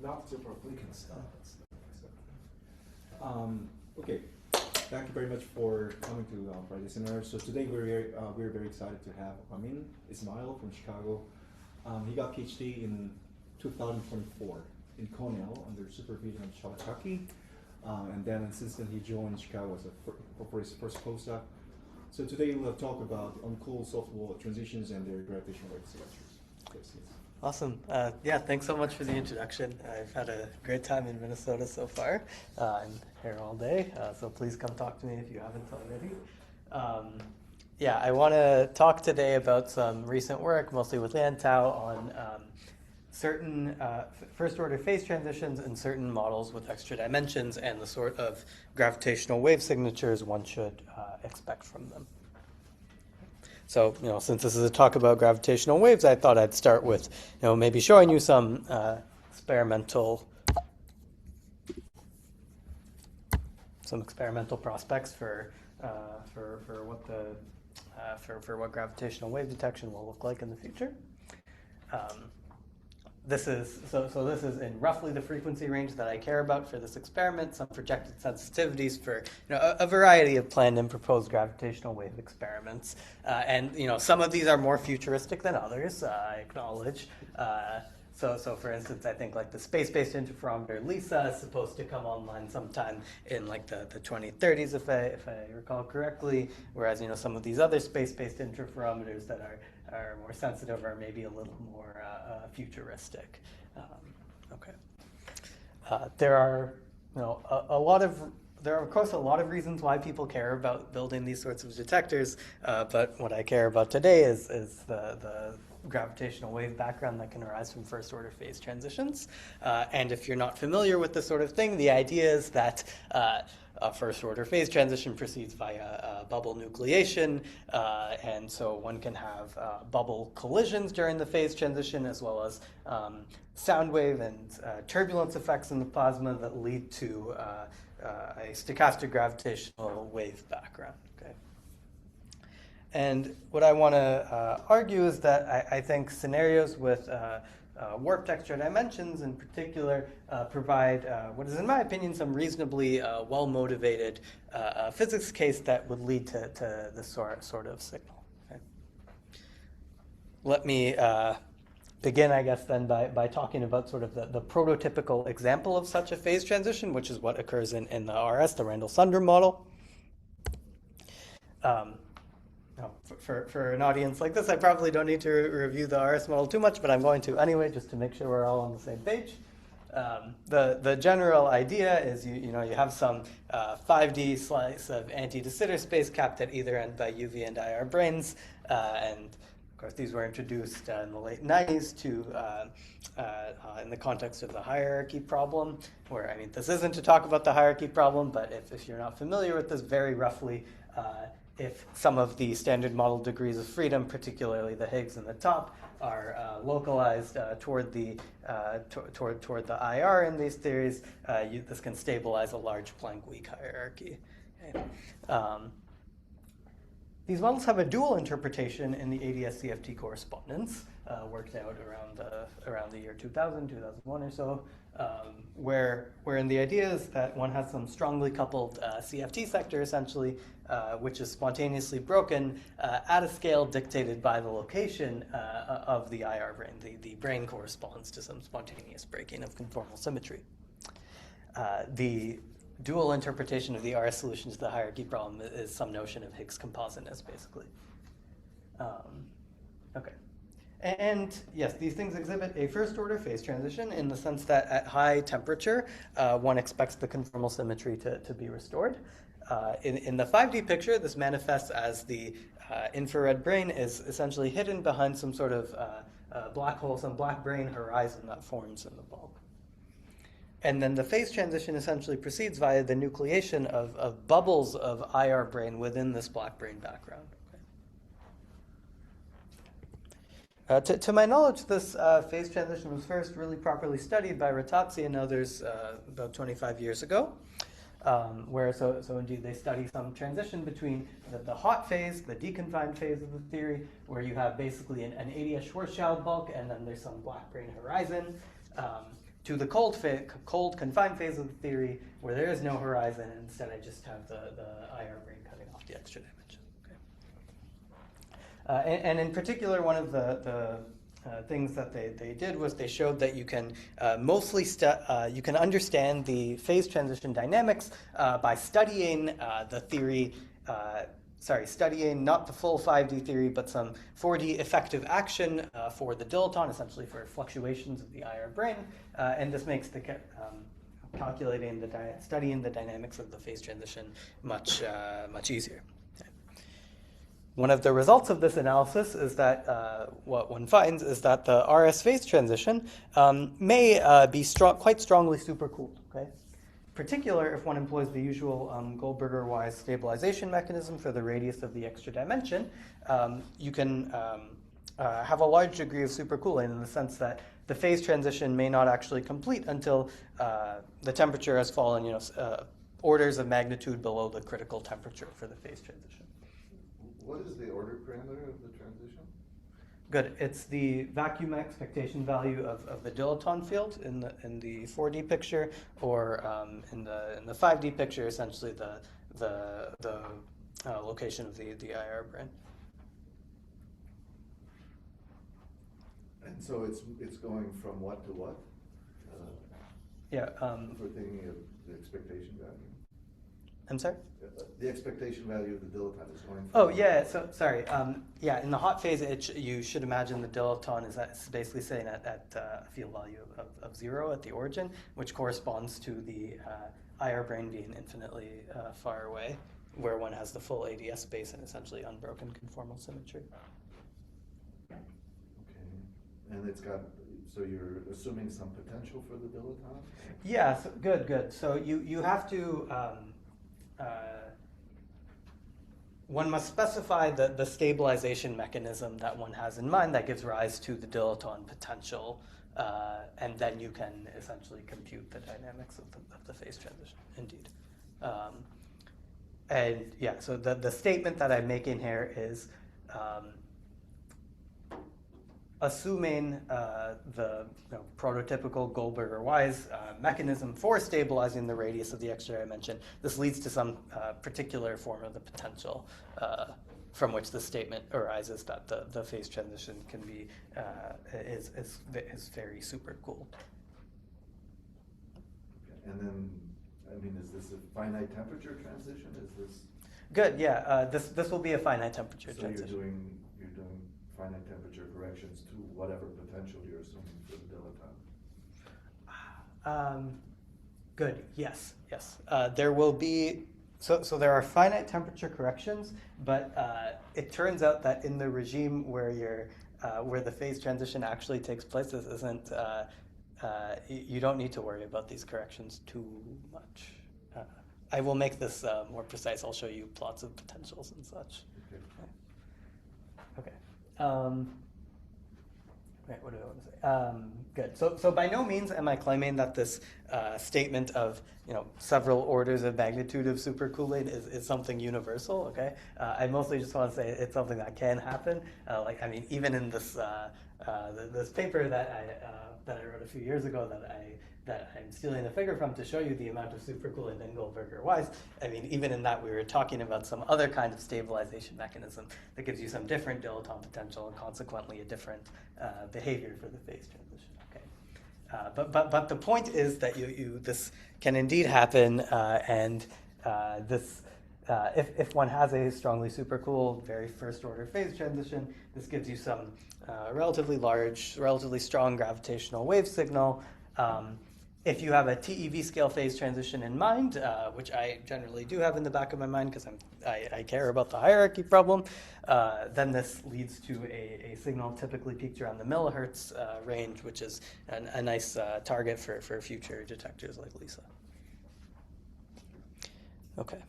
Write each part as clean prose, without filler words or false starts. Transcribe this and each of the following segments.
not super fleeting stuff. Okay, thank you very much for coming to Friday Seminar. So today we're very excited to have Ameen Ismail from Chicago. He got PhD in 2024 in Cornell under supervision of Shalakaki, and then since then he joined Chicago for his first postdoc. So today we'll talk about Uncool software transitions and their gravitational wave signatures. Yes. Awesome. Yeah, thanks so much for the introduction. I've had a great time in Minnesota so far. I'm here all day, so please come talk to me if you haven't already. Yeah, I want to talk today about some recent work, mostly with Lantau, on certain first-order phase transitions in certain models with extra dimensions and the sort of gravitational wave signatures one should expect from them. So, since this is a talk about gravitational waves, I thought I'd start with, maybe showing you some experimental prospects for what gravitational wave detection will look like in the future. This is in roughly the frequency range that I care about for this experiment, some projected sensitivities for a variety of planned and proposed gravitational wave experiments. And some of these are more futuristic than others, I acknowledge. So for instance, I think like the space-based interferometer LISA is supposed to come online sometime in like the 2030s, if I recall correctly, whereas some of these other space-based interferometers that are more sensitive are maybe a little more futuristic. There are of course a lot of reasons why people care about building these sorts of detectors, but what I care about today is the gravitational wave background that can arise from first-order phase transitions. And if you're not familiar with this sort of thing, the idea is that a first-order phase transition proceeds via bubble nucleation, and so one can have bubble collisions during the phase transition, as well as sound wave and turbulence effects in the plasma that lead to a stochastic gravitational wave background. Okay. And what I want to argue is that I think scenarios with warped extra dimensions in particular provide what is, in my opinion, some reasonably well-motivated physics case that would lead to this sort of signal. Okay. Let me begin, I guess, then by talking about sort of the prototypical example of such a phase transition, which is what occurs in the RS, the Randall-Sundrum model. For an audience like this, I probably don't need to review the RS model too much, but I'm going to anyway, just to make sure we're all on the same page. The general idea is you have some 5D slice of anti-de Sitter space capped at either end by UV and IR branes, and of course these were introduced in the late 90s in the context of the hierarchy problem, where, I mean, this isn't to talk about the hierarchy problem, but if you're not familiar with this, very roughly, if some of the standard model degrees of freedom, particularly the Higgs in the top, are localized toward the IR in these theories, this can stabilize a large Planck-weak hierarchy. Okay. These models have a dual interpretation in the ADS-CFT correspondence, worked out around the year 2000, 2001 or so, wherein the idea is that one has some strongly coupled CFT sector, essentially, which is spontaneously broken at a scale dictated by the location of the IR brane. The brane corresponds to some spontaneous breaking of conformal symmetry. The dual interpretation of the RS solution to the hierarchy problem is some notion of Higgs compositeness, basically. Okay. And yes, these things exhibit a first-order phase transition in the sense that at high temperature, one expects the conformal symmetry to be restored. In the 5D picture, this manifests as the infrared brane is essentially hidden behind some sort of black hole, some black brane horizon that forms in the bulb. And then the phase transition essentially proceeds via the nucleation of bubbles of IR brane within this black brane background. To my knowledge, this phase transition was first really properly studied by Ratazzi and others about 25 years ago, where indeed they study some transition between the hot phase, the deconfined phase of the theory, where you have basically an ADS Schwarzschild bulk and then there's some black brane horizon, to the cold confined phase of the theory where there is no horizon, and instead I just have the IR brane cutting off the extra dimension. Okay. And in particular, one of the things that they did was they showed that you can you can understand the phase transition dynamics by studying the theory. Studying not the full 5D theory, but some 4D effective action for the dilaton, essentially for fluctuations of the IR brane, and this makes the studying the dynamics of the phase transition much easier. One of the results of this analysis is that what one finds is that the RS phase transition may be quite strongly supercooled. Okay, particular if one employs the usual Goldberger-Wise stabilization mechanism for the radius of the extra dimension, you can have a large degree of supercooling in the sense that the phase transition may not actually complete until the temperature has fallen, orders of magnitude below the critical temperature for the phase transition. What is the order parameter of the transition? Good. It's the vacuum expectation value of the dilaton field in the 4D picture, or in the 5D picture, essentially the location of the IR brane. And so it's going from what to what? Yeah. For thinking of the expectation value. I'm sorry? The expectation value of the dilaton is going from... Oh, yeah, so, sorry. In the hot phase, you should imagine the dilaton is basically sitting at a field value of 0 at the origin, which corresponds to the IR brane being infinitely far away, where one has the full ADS space and essentially unbroken conformal symmetry. Okay. And it's got... So you're assuming some potential for the dilaton? Yeah, so, good. So you have to... one must specify the stabilization mechanism that one has in mind that gives rise to the dilaton potential, and then you can essentially compute the dynamics of the phase transition, indeed. And yeah, so the statement that I'm making here is assuming the prototypical Goldberger-Wise mechanism for stabilizing the radius of the extra dimension, this leads to some particular form of the potential from which the statement arises that the phase transition can be is very supercooled. And then, I mean, is this a finite temperature transition? Is this... Good, yeah. This will be a finite temperature transition. So you're doing finite temperature corrections to whatever potential you're assuming for the dilaton. Good. Yes. There will be so there are finite temperature corrections, but it turns out that in the regime where the phase transition actually takes place, this isn't. You don't need to worry about these corrections too much. I will make this more precise. I'll show you plots of potentials and such. Okay. What do I want to say? Good. So by no means am I claiming that this statement of several orders of magnitude of supercooling is something universal. Okay. I mostly just want to say it's something that can happen. Even in this this paper that I wrote a few years ago that I'm stealing a figure from to show you the amount of supercooling in Goldberger-Wise. I mean, even in that, we were talking about some other kind of stabilization mechanism that gives you some different dilaton potential and consequently a different behavior for the phase transition. Okay, but the point is that this can indeed happen, and this if one has a strongly supercooled, very first order phase transition, this gives you some relatively large, relatively strong gravitational wave signal. If you have a TeV-scale phase transition in mind, which I generally do have in the back of my mind because I care about the hierarchy problem, then this leads to a signal typically peaked around the millihertz range, which is a nice target for future detectors like LISA. Okay.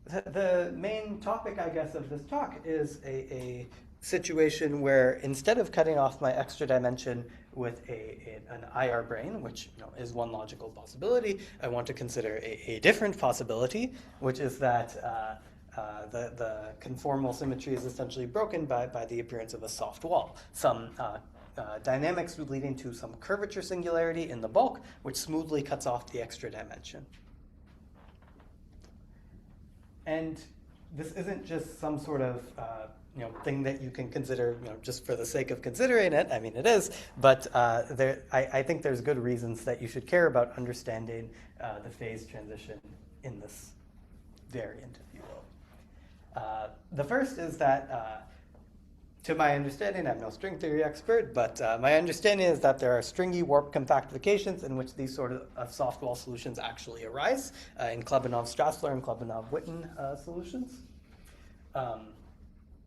The main topic, I guess, of this talk is a situation where instead of cutting off my extra dimension with an IR brane, which is one logical possibility, I want to consider a different possibility, which is that the conformal symmetry is essentially broken by the appearance of a soft wall, some dynamics leading to some curvature singularity in the bulk, which smoothly cuts off the extra dimension. And this isn't just some sort of thing that you can consider just for the sake of considering it. I mean, it is, but I think there's good reasons that you should care about understanding the phase transition in this variant, if you will. The first is that, to my understanding, I'm no string theory expert, but my understanding is that there are stringy warp compactifications in which these sort of soft wall solutions actually arise in Klebanov-Strassler and Klebanov-Witten solutions.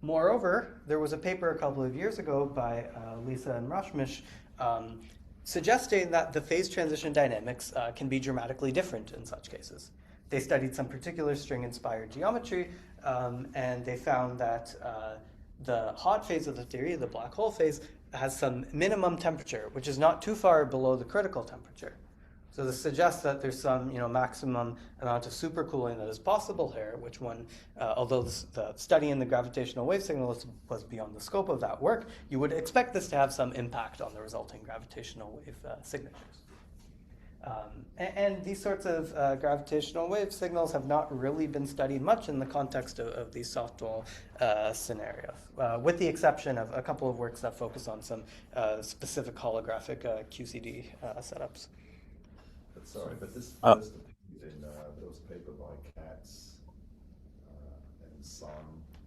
Moreover, there was a paper a couple of years ago by Lisa and Rashmish suggesting that the phase transition dynamics can be dramatically different in such cases. They studied some particular string-inspired geometry, and they found that the hot phase of the theory, the black hole phase, has some minimum temperature, which is not too far below the critical temperature. So this suggests that there's some maximum amount of supercooling that is possible here, which although the study in the gravitational wave signal was beyond the scope of that work, you would expect this to have some impact on the resulting gravitational wave signatures. And these sorts of gravitational wave signals have not really been studied much in the context of these soft wall scenarios, with the exception of a couple of works that focus on some specific holographic QCD setups. But sorry, but this first appeared in, there was a paper by Katz and Sun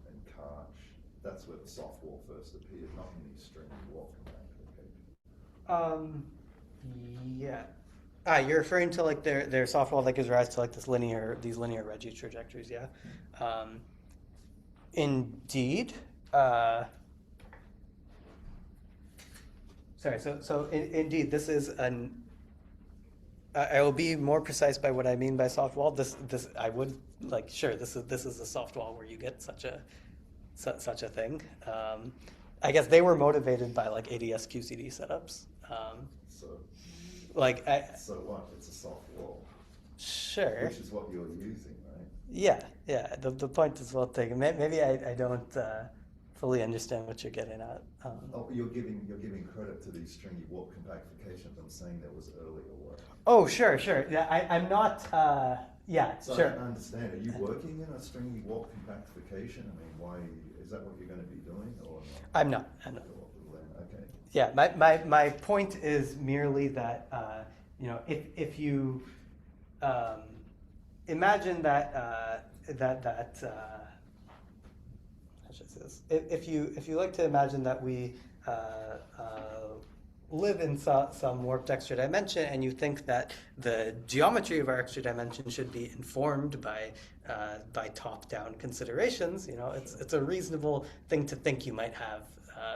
and Karch. That's where the soft wall first appeared, not in these string wall compactification. Yeah. You're referring to like their soft wall that gives rise to like these linear Reggie trajectories, yeah? Indeed. Indeed, this is an. I will be more precise by what I mean by soft wall. This I would like. Sure, this is a soft wall where you get such a thing. I guess they were motivated by like ADS QCD setups. So what? It's a soft wall. Sure. Which is what you're using, right? Yeah. The point is well taken. Maybe I don't fully understand what you're getting at. You're giving credit to these stringy warp compactifications. I'm saying there was earlier work. Oh, sure. Yeah, I'm not. So sure. I don't understand. Are you working in a stringy warp compactification? I mean, why is that what you're going to be doing, or not? I'm not. Okay. Yeah, my point is merely that if you imagine that if you like to imagine that we live in some warped extra dimension, and you think that the geometry of our extra dimension should be informed by top-down considerations, it's a reasonable thing to think you might have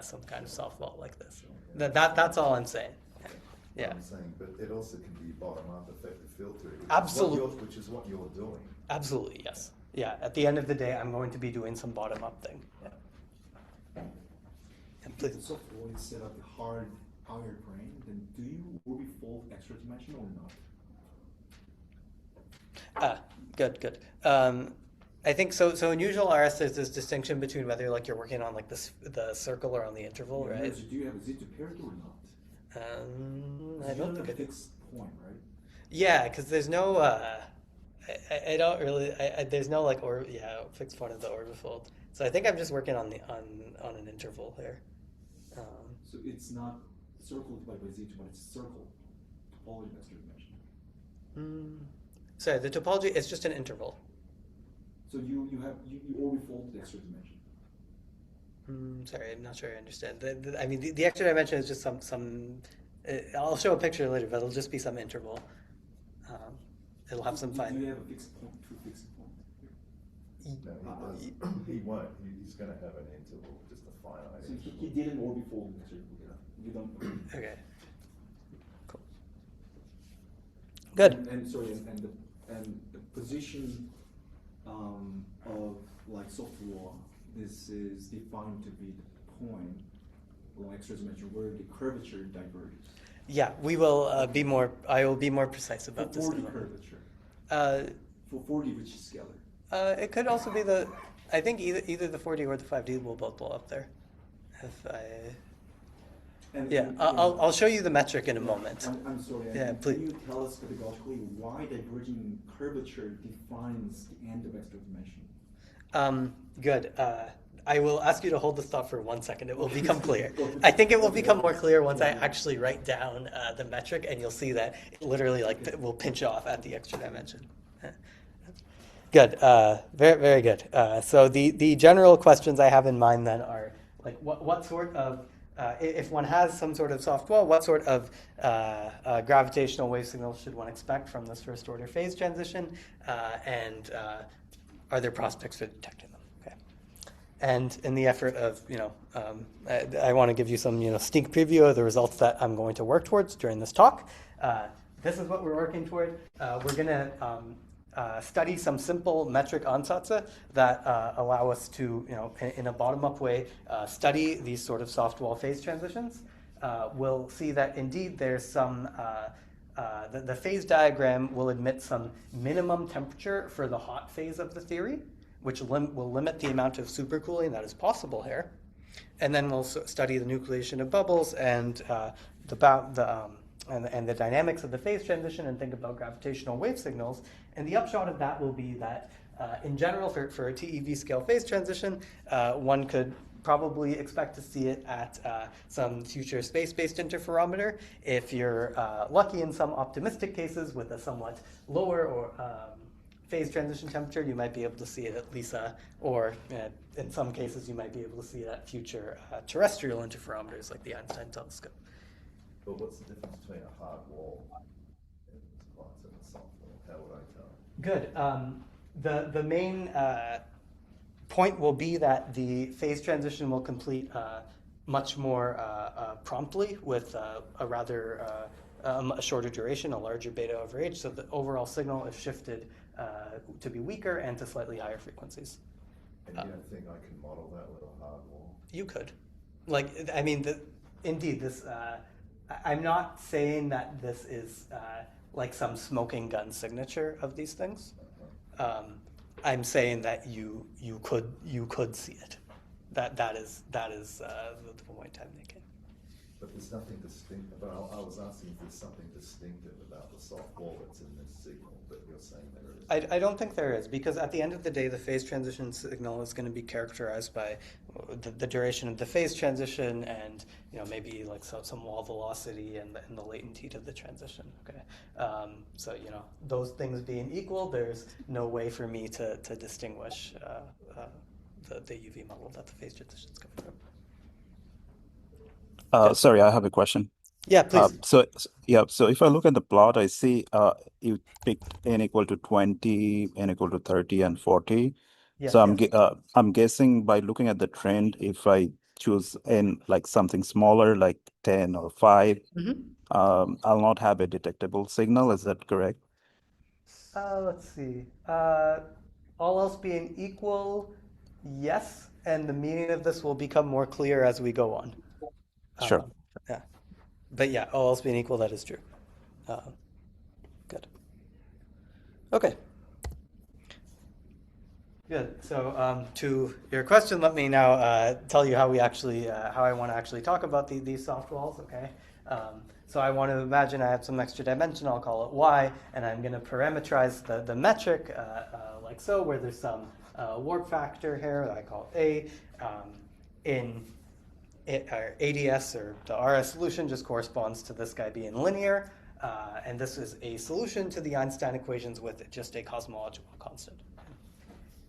some kind of soft wall like this. That's all I'm saying. Yeah. I'm saying, but it also can be bottom-up effective filtering. Absolutely. Which is what you're doing. Absolutely, yes. Yeah. At the end of the day, I'm going to be doing some bottom-up thing. Yeah. And please. So for instead of the hard iron brane, then do you will be full extra dimension or not? Good. I think so. So in usual RS, there's this distinction between whether like you're working on like the circle or on the interval, Yeah, right? do you have a Z to parity or not? I don't think a I do. fixed point, right? Yeah, because there's no. I don't really. There's no like fixed point of the orbifold. So I think I'm just working on an interval here. So it's not circle divided by Z2, but it's circle topology extra dimension. Sorry, the topology is just an interval. So you orbifold the extra dimension. Sorry, I'm not sure I understand. The extra dimension is just some. I'll show a picture later, but it'll just be some interval. It'll have some fine. Do you have a fixed point, two fixed points? No, he won't. He's going to have an interval, just a finite. So he didn't orbifold the extra dimension. You don't. Okay. Cool. Good. And the position of like soft wall, this is defined to be the point along extra dimension where the curvature diverges. Yeah, we will be more. I will be more precise about this. For 4D curvature. For 4D which is scalar. It could also be the. I think either the 4D or the 5D will both blow up there. If I. And, Yeah, I'll show you the metric in a moment. I'm sorry. Yeah, and please. Can you tell us pedagogically why diverging curvature defines the end of extra dimension? Good. I will ask you to hold this thought for 1 second. It will become clear. I think it will become more clear once I actually write down the metric, and you'll see that it literally will pinch off at the extra dimension. Good. Very, very good. So the general questions I have in mind then are like what sort of if one has some sort of soft wall, what sort of gravitational wave signals should one expect from this first order phase transition, and are there prospects for detecting them? Okay. And in the effort of, I want to give you some, sneak preview of the results that I'm going to work towards during this talk. This is what we're working toward. We're going to study some simple metric ansatz that allow us to, in a bottom-up way, study these sort of soft wall phase transitions. We'll see that indeed there's some, the phase diagram will admit some minimum temperature for the hot phase of the theory, which will limit the amount of supercooling that is possible here. And then we'll study the nucleation of bubbles and and the dynamics of the phase transition and think about gravitational wave signals. And the upshot of that will be that, in general, for a TeV-scale phase transition, one could probably expect to see it at some future space-based interferometer. If you're lucky in some optimistic cases with a somewhat lower or phase transition temperature, you might be able to see it at LISA, or in some cases you might be able to see it at future terrestrial interferometers like the Einstein telescope. But what's the difference between a hard wall and a soft wall? How would I tell? Good. The main point will be that the phase transition will complete much more promptly with a rather a shorter duration, a larger beta over h, so the overall signal is shifted to be weaker and to slightly higher frequencies. And you don't think I can model that with a hard wall? You could. Indeed, this. I'm not saying that this is like some smoking gun signature of these things. I'm saying that you could see it. That is the point I'm making. But there's nothing distinctive. But I was asking if there's something distinctive about the soft wall that's in this signal, but you're saying there is. I don't think there is, because at the end of the day, the phase transition signal is going to be characterized by the duration of the phase transition and maybe like some wall velocity and the latent heat of the transition. Okay, so those things being equal, there's no way for me to distinguish the UV model that the phase transition is coming from. Sorry, I have a question. Yeah, please. So if I look at the plot, I see you picked n equal to 20, n equal to 30, and 40. Yes, So yes. I'm guessing by looking at the trend, if I choose n like something smaller, like 10 or 5, I'll not have a detectable signal. Is that correct? Let's see. All else being equal, yes, and the meaning of this will become more clear as we go on. Sure. Yeah. But yeah, all else being equal, that is true. Good. Okay. Good. So to your question, let me now tell you how I want to actually talk about these soft walls. Okay. So I want to imagine I have some extra dimension. I'll call it y, and I'm going to parameterize the metric like so, where there's some warp factor here that I call a. Our ADS, or the RS solution, just corresponds to this guy being linear, and this is a solution to the Einstein equations with just a cosmological constant.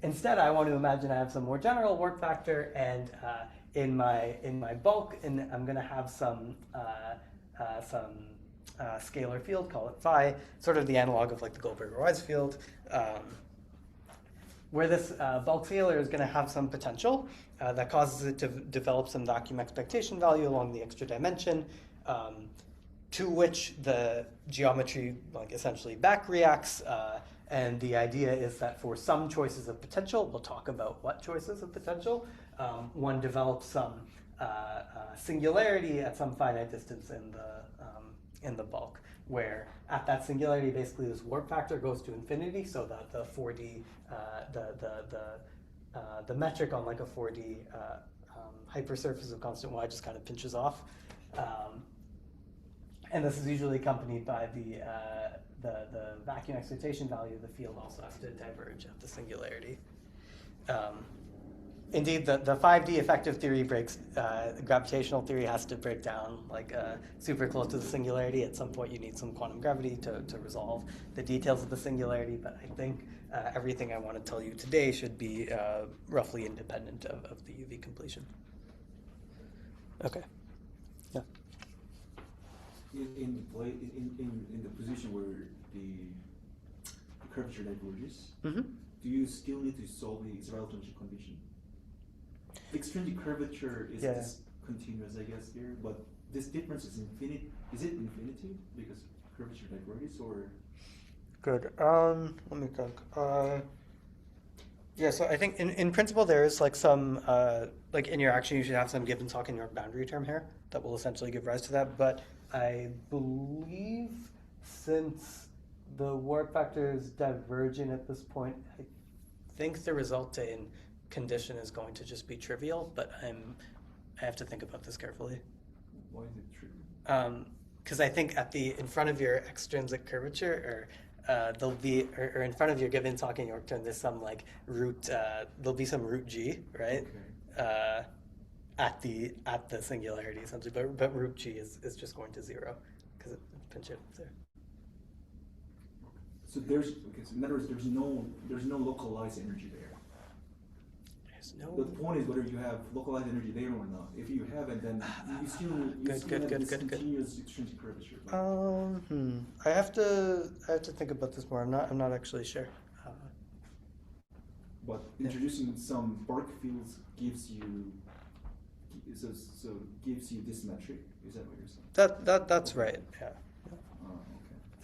Instead, I want to imagine I have some more general warp factor, and in my bulk, I'm going to have some scalar field, call it phi, sort of the analog of like the Goldberger-Wise field, where this bulk scalar is going to have some potential that causes it to develop some vacuum expectation value along the extra dimension, to which the geometry essentially back reacts. And the idea is that for some choices of potential, we'll talk about what choices of potential, one develops some singularity at some finite distance in the bulk, where at that singularity, basically this warp factor goes to infinity, so that the 4D, the metric on like a 4D hypersurface of constant y just kind of pinches off. And this is usually accompanied by the vacuum excitation value of the field also has to diverge at the singularity. Indeed, the 5D effective theory breaks, the gravitational theory has to break down like super close to the singularity. At some point you need some quantum gravity to resolve the details of the singularity, but I think everything I want to tell you today should be roughly independent of the UV completion. Okay. Yeah. In the position where the curvature diverges, do you still need to solve the Israel tension condition? The extrinsic curvature is discontinuous, I guess, here, but this difference is infinite. Is it infinity because curvature diverges, or? Good. Let me think. Yeah, so I think in principle there is like some like in your action you should have some Gibbons-Hawk and York boundary term here that will essentially give rise to that. But I believe since the warp factor is divergent at this point, I think the resulting condition is going to just be trivial. But I have to think about this carefully. Why is it trivial? Because I think in front of your extrinsic curvature, there'll be, or in front of your Gibbons-Hawk and York term, there's some like root. There'll be some root g, right? Okay. At the singularity essentially, but root g is just going to 0 because it's pinch hit there. So in other words, there's no localized energy there. There's no. The point is whether you have localized energy there or not. If you haven't, then you still have this continuous extrinsic curvature. I have to think about this more. I'm not actually sure. But introducing some bark fields gives you this metric. Is that what you're saying? That's right. Yeah.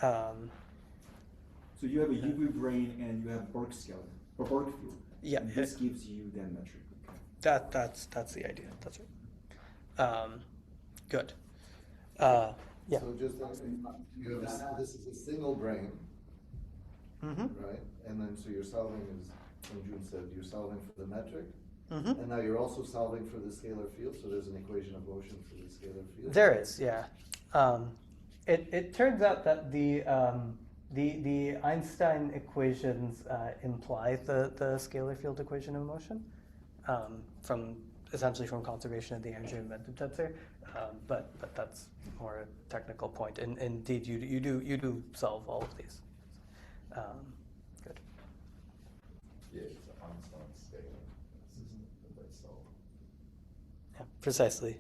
Okay. So you have a UV brane and you have bark scalar or bark field. Yeah. And this gives you that metric. Okay. That's the idea. That's right. Good. Yeah. So just this is a single brane, right? And then so you're solving, as June said, you're solving for the metric. And now you're also solving for the scalar field, so there's an equation of motion for the scalar field. There is, yeah. It turns out that the Einstein equations imply the scalar field equation of motion essentially from conservation of the energy momentum tensor, but that's more a technical point. And indeed, you do solve all of these. Good. Yeah, it's an Einstein scalar system that they solve. Yeah, precisely.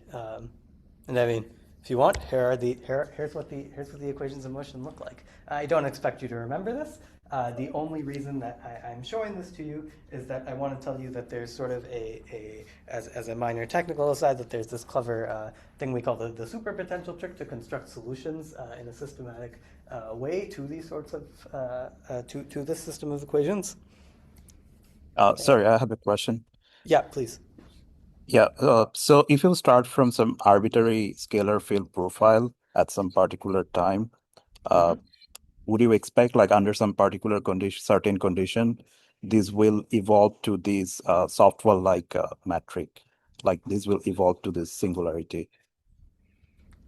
And I mean, if you want, here's what the equations of motion look like. I don't expect you to remember this. The only reason that I'm showing this to you is that I want to tell you that there's sort of as a minor technical aside, that there's this clever thing we call the superpotential trick to construct solutions in a systematic way to these sorts of to this system of equations. Sorry, I have a question. Yeah, please. Yeah, so if you start from some arbitrary scalar field profile at some particular time, would you expect, like under some particular certain condition, this will evolve to this software-like metric, like this will evolve to this singularity?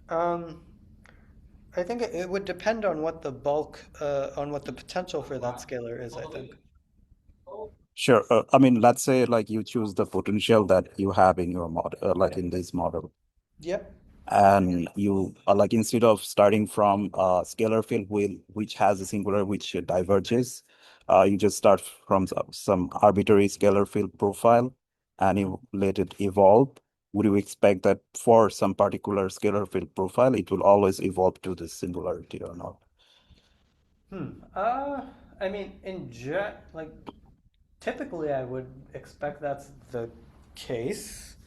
I think it would depend on what the bulk, on what the potential for that scalar is, I think. Sure. I mean, let's say like you choose the potential that you have in your model, like in this model. Yep. And you like instead of starting from a scalar field which has a singular which diverges, you just start from some arbitrary scalar field profile and you let it evolve. Would you expect that for some particular scalar field profile, it will always evolve to the singularity or not? I mean, typically I would expect that's the case,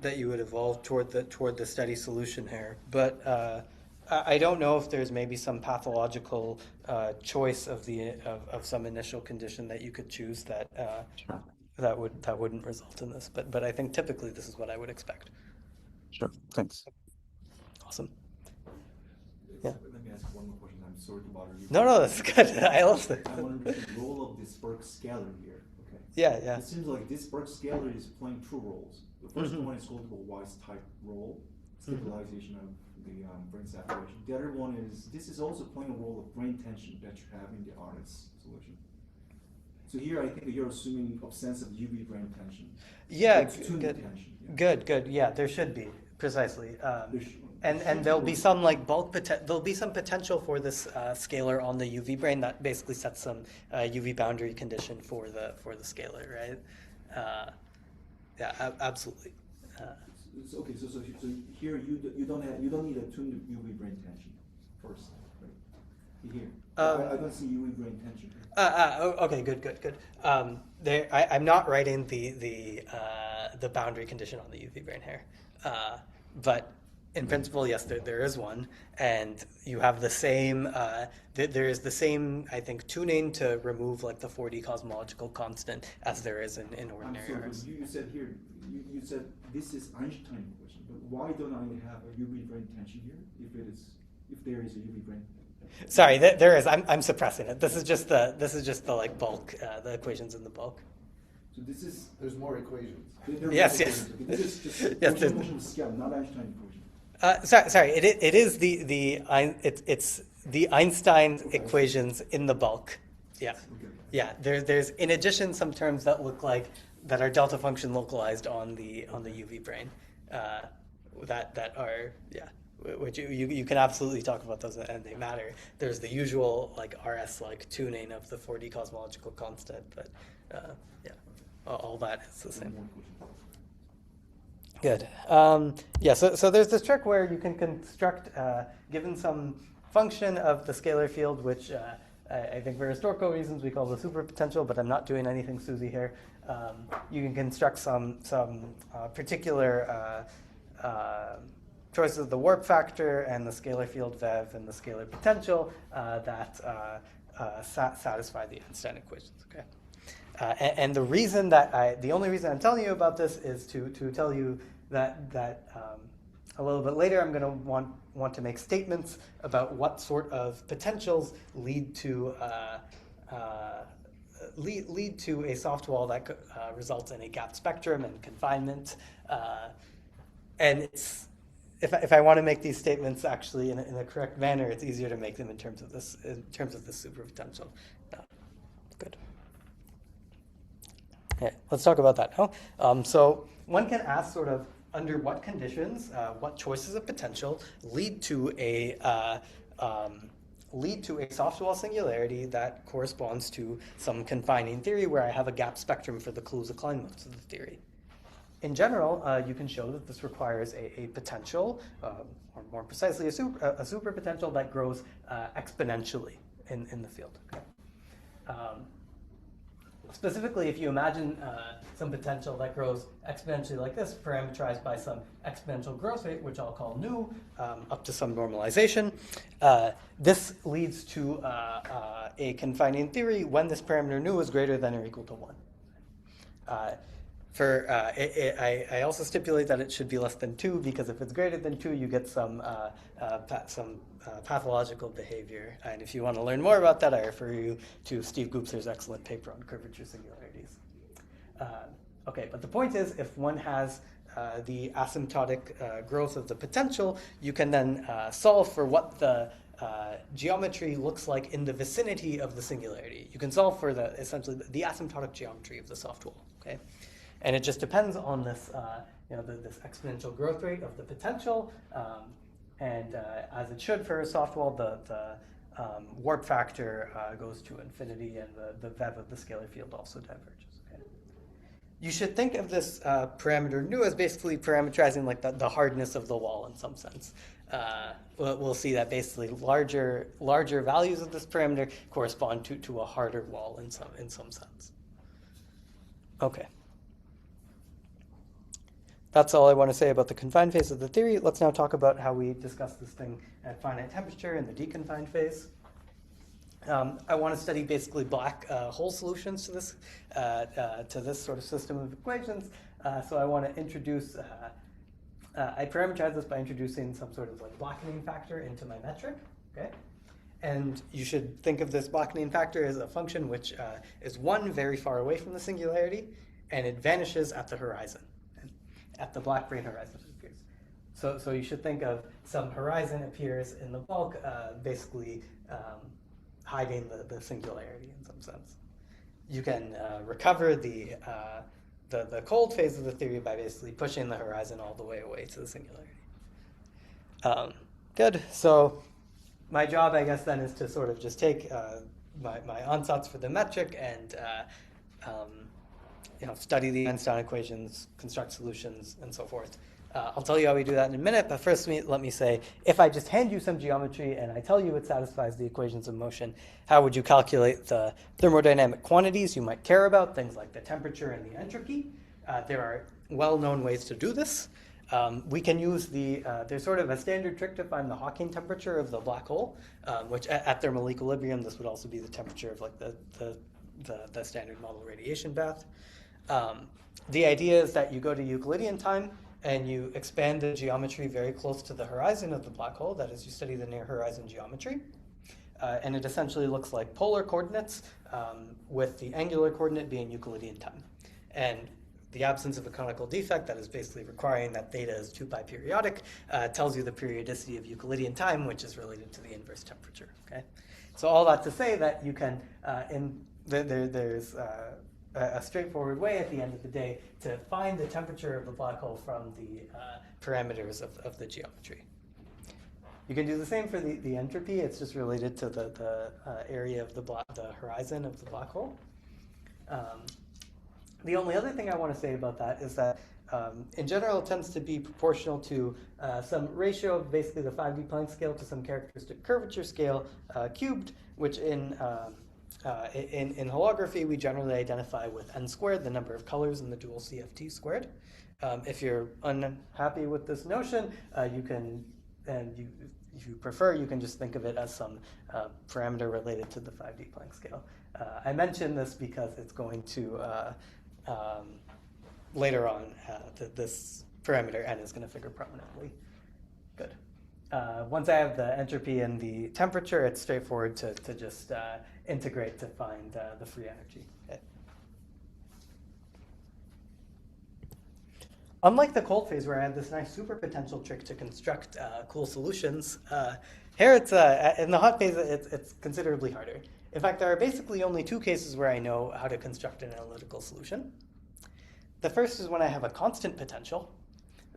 that you would evolve toward the steady solution here. But I don't know if there's maybe some pathological choice of some initial condition that you could choose that wouldn't result in this. But I think typically this is what I would expect. Sure. Thanks. Awesome. Yeah. Let me ask one more question. I'm sorry to bother you. No, that's good. I love it. I want to understand the role of this Burke scalar here. Okay. Yeah. It seems like this Burke scalar is playing two roles. The first one is Goldberger-Wise type role. stabilization of the brane saturation. The other one is, this is also playing a role of brane tension that you have in the RS solution. So here I think you're assuming absence of UV brane tension. Yeah, It's tuned good. tension. Yeah. Good. Yeah, there should be, precisely. There And there'll be some like there'll be some potential for this scalar on the UV brane that basically sets some UV boundary condition for the scalar, right? Yeah, absolutely. Okay, so here you don't need a tuned UV brane tension first, right? Here, I don't see UV brane tension. Okay, good. I'm not writing the boundary condition on the UV brane here, but in principle, yes, there is one, and you have the same. There is the same, I think, tuning to remove like the 4D cosmological constant as there is in ordinary I'm sorry, Rs. you said here. You said this is Einstein equation, but why don't I have a UV brane tension here if there is a UV brane? Sorry, there is. I'm suppressing it. This is just the like bulk, the equations in the bulk. So this is There's more equations. Yes. This is just Yes, motion scale, not Einstein equation. Sorry. It is it's the Einstein equations in the bulk. Yeah. Okay. Yeah. There's in addition some terms that look like that are delta function localized on the UV brane. That are which you can absolutely talk about those and they matter. There's the usual like RS like tuning of the 4D cosmological constant, but all that is the same. Good. So there's this trick where you can construct, given some function of the scalar field, which I think for historical reasons we call the superpotential, but I'm not doing anything Susie here. You can construct some particular choices of the warp factor and the scalar field VEV and the scalar potential that satisfy the Einstein equations. Okay. And the reason the only reason I'm telling you about this is to tell you that a little bit later I'm going to want to make statements about what sort of potentials lead to a soft wall that results in a gap spectrum and confinement. And if I want to make these statements actually in a correct manner, it's easier to make them in terms of this superpotential. Good. Okay, let's talk about that now. So one can ask sort of under what conditions, what choices of potential lead to a soft wall singularity that corresponds to some confining theory where I have a gap spectrum for the Kaluza-Klein modes of the theory. In general, you can show that this requires a potential, or more precisely, a superpotential that grows exponentially in the field. Okay? Specifically, if you imagine some potential that grows exponentially like this, parameterized by some exponential growth rate, which I'll call nu, up to some normalization, this leads to a confining theory when this parameter nu is greater than or equal to 1. I also stipulate that it should be less than 2 because if it's greater than 2, you get some pathological behavior. And if you want to learn more about that, I refer you to Steve Goopser's excellent paper on curvature singularities. Okay, but the point is, if one has the asymptotic growth of the potential, you can then solve for what the geometry looks like in the vicinity of the singularity. You can solve for essentially the asymptotic geometry of the soft wall. Okay. And it just depends on this, this exponential growth rate of the potential, and as it should for a soft wall, the warp factor goes to infinity, and the VEV of the scalar field also diverges. Okay? You should think of this parameter nu as basically parameterizing like the hardness of the wall in some sense. We'll see that basically larger values of this parameter correspond to a harder wall in some sense. Okay. That's all I want to say about the confined phase of the theory. Let's now talk about how we discuss this thing at finite temperature in the deconfined phase. I want to study basically black hole solutions to this sort of system of equations. So I want to introduce, I parameterize this by introducing some sort of like blackening factor into my metric. Okay. And you should think of this blackening factor as a function which is 1 very far away from the singularity, and it vanishes at the horizon, at the black brane horizon. So you should think of some horizon appears in the bulk, basically hiding the singularity in some sense. You can recover the cold phase of the theory by basically pushing the horizon all the way away to the singularity. Good. So my job, I guess, then is to sort of just take my ansatz for the metric and study the Einstein equations, construct solutions, and so forth. I'll tell you how we do that in a minute, but first let me say, if I just hand you some geometry and I tell you it satisfies the equations of motion, how would you calculate the thermodynamic quantities you might care about, things like the temperature and the entropy? There are well-known ways to do this. We can use there's sort of a standard trick to find the Hawking temperature of the black hole, which at thermal equilibrium, this would also be the temperature of like the standard model radiation bath. The idea is that you go to Euclidean time and you expand the geometry very close to the horizon of the black hole. That is, you study the near horizon geometry. And it essentially looks like polar coordinates with the angular coordinate being Euclidean time. And the absence of a conical defect, that is basically requiring that theta is 2 pi periodic, tells you the periodicity of Euclidean time, which is related to the inverse temperature. Okay, so all that to say that you can, there's a straightforward way at the end of the day to find the temperature of the black hole from the parameters of the geometry. You can do the same for the entropy. It's just related to the area of the horizon of the black hole. The only other thing I want to say about that is that in general it tends to be proportional to some ratio of basically the 5D Planck scale to some characteristic curvature scale cubed, which in holography we generally identify with n squared, the number of colors in the dual CFT squared. If you're unhappy with this notion, you can, if you prefer, you can just think of it as some parameter related to the 5D Planck scale. I mention this because it's going to later on, this parameter n is going to figure prominently. Good. Once I have the entropy and the temperature, it's straightforward to just integrate to find the free energy. Okay. Unlike the cold phase where I had this nice superpotential trick to construct cool solutions, here it's in the hot phase it's considerably harder. In fact, there are basically only 2 cases where I know how to construct an analytical solution. The first is when I have a constant potential.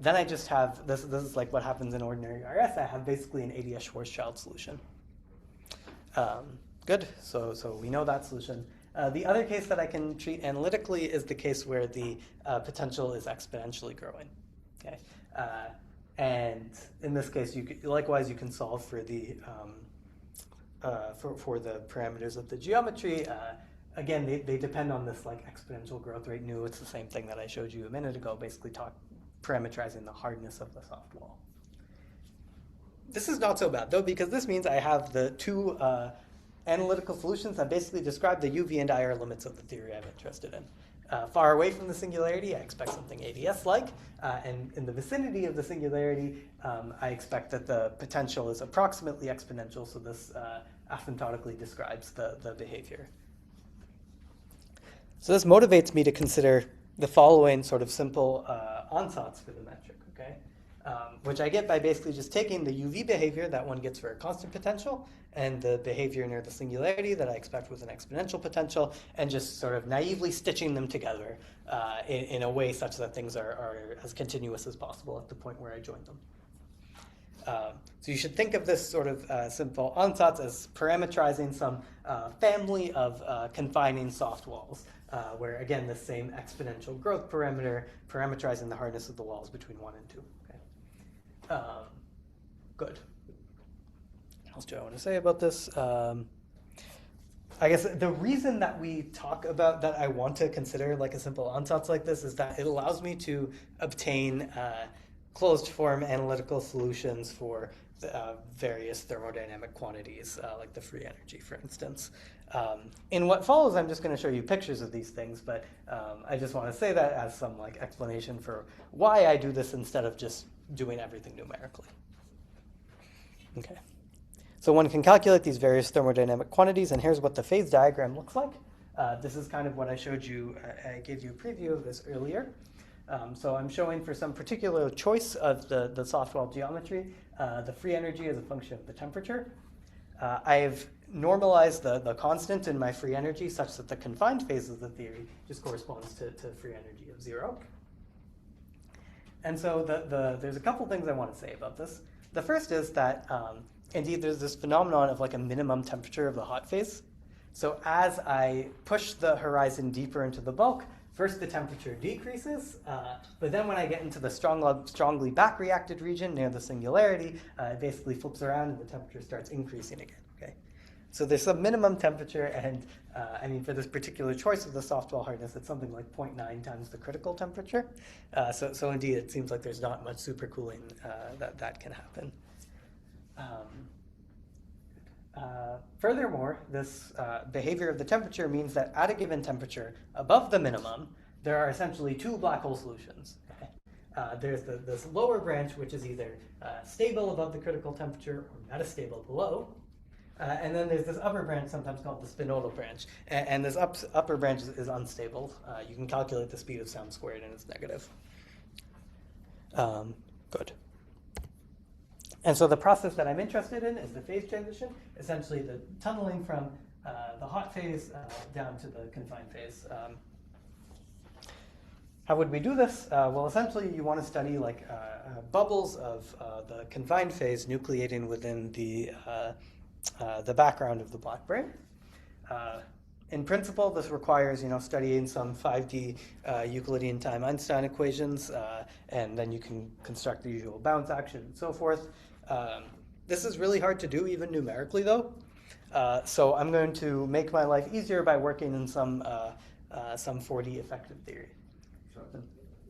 Then I just have, this is like what happens in ordinary RS, I have basically an ADS-Schwarzschild solution. Good, so we know that solution. The other case that I can treat analytically is the case where the potential is exponentially growing. Okay, and in this case, likewise you can solve for the for the parameters of the geometry. Again, they depend on this like exponential growth rate nu. It's the same thing that I showed you a minute ago, basically parameterizing the hardness of the soft wall. This is not so bad though, because this means I have the 2 analytical solutions that basically describe the UV and IR limits of the theory I'm interested in. Far away from the singularity, I expect something ADS-like, and in the vicinity of the singularity, I expect that the potential is approximately exponential, so this asymptotically describes the behavior. So this motivates me to consider the following sort of simple ansatz for the metric, okay? Which I get by basically just taking the UV behavior that one gets for a constant potential and the behavior near the singularity that I expect with an exponential potential, and just sort of naively stitching them together in a way such that things are as continuous as possible at the point where I join them. So you should think of this sort of simple ansatz as parameterizing some family of confining soft walls, where again the same exponential growth parameterizing the hardness of the walls between 1 and 2. Okay. Good. What else do I want to say about this? I guess the reason that we talk about that I want to consider like a simple ansatz like this is that it allows me to obtain closed form analytical solutions for various thermodynamic quantities, like the free energy, for instance. In what follows, I'm just going to show you pictures of these things, but I just want to say that as some like explanation for why I do this instead of just doing everything numerically. Okay. So one can calculate these various thermodynamic quantities, and here's what the phase diagram looks like. This is kind of what I showed you. I gave you a preview of this earlier. So I'm showing for some particular choice of the soft wall geometry, the free energy is a function of the temperature. I've normalized the constant in my free energy such that the confined phase of the theory just corresponds to free energy of 0. And so there's a couple things I want to say about this. The first is that indeed there's this phenomenon of like a minimum temperature of the hot phase. So as I push the horizon deeper into the bulk, first the temperature decreases, but then when I get into the strongly back-reacted region near the singularity, it basically flips around and the temperature starts increasing again. Okay, so there's some minimum temperature, and I mean for this particular choice of the soft wall hardness, it's something like 0.9 times the critical temperature. So indeed, it seems like there's not much supercooling that can happen. Furthermore, this behavior of the temperature means that at a given temperature above the minimum, there are essentially two black hole solutions. Okay? There's this lower branch, which is either stable above the critical temperature or metastable below. And then there's this upper branch, sometimes called the spinodal branch. And this upper branch is unstable. You can calculate the speed of sound squared, and it's negative. Good. And so the process that I'm interested in is the phase transition, essentially the tunneling from the hot phase down to the confined phase. How would we do this? Well, essentially, you want to study like bubbles of the confined phase nucleating within the background of the black brane. In principle, this requires studying some 5D Euclidean time Einstein equations, and then you can construct the usual bounce action and so forth. This is really hard to do, even numerically, though. So I'm going to make my life easier by working in some 4D effective theory. So,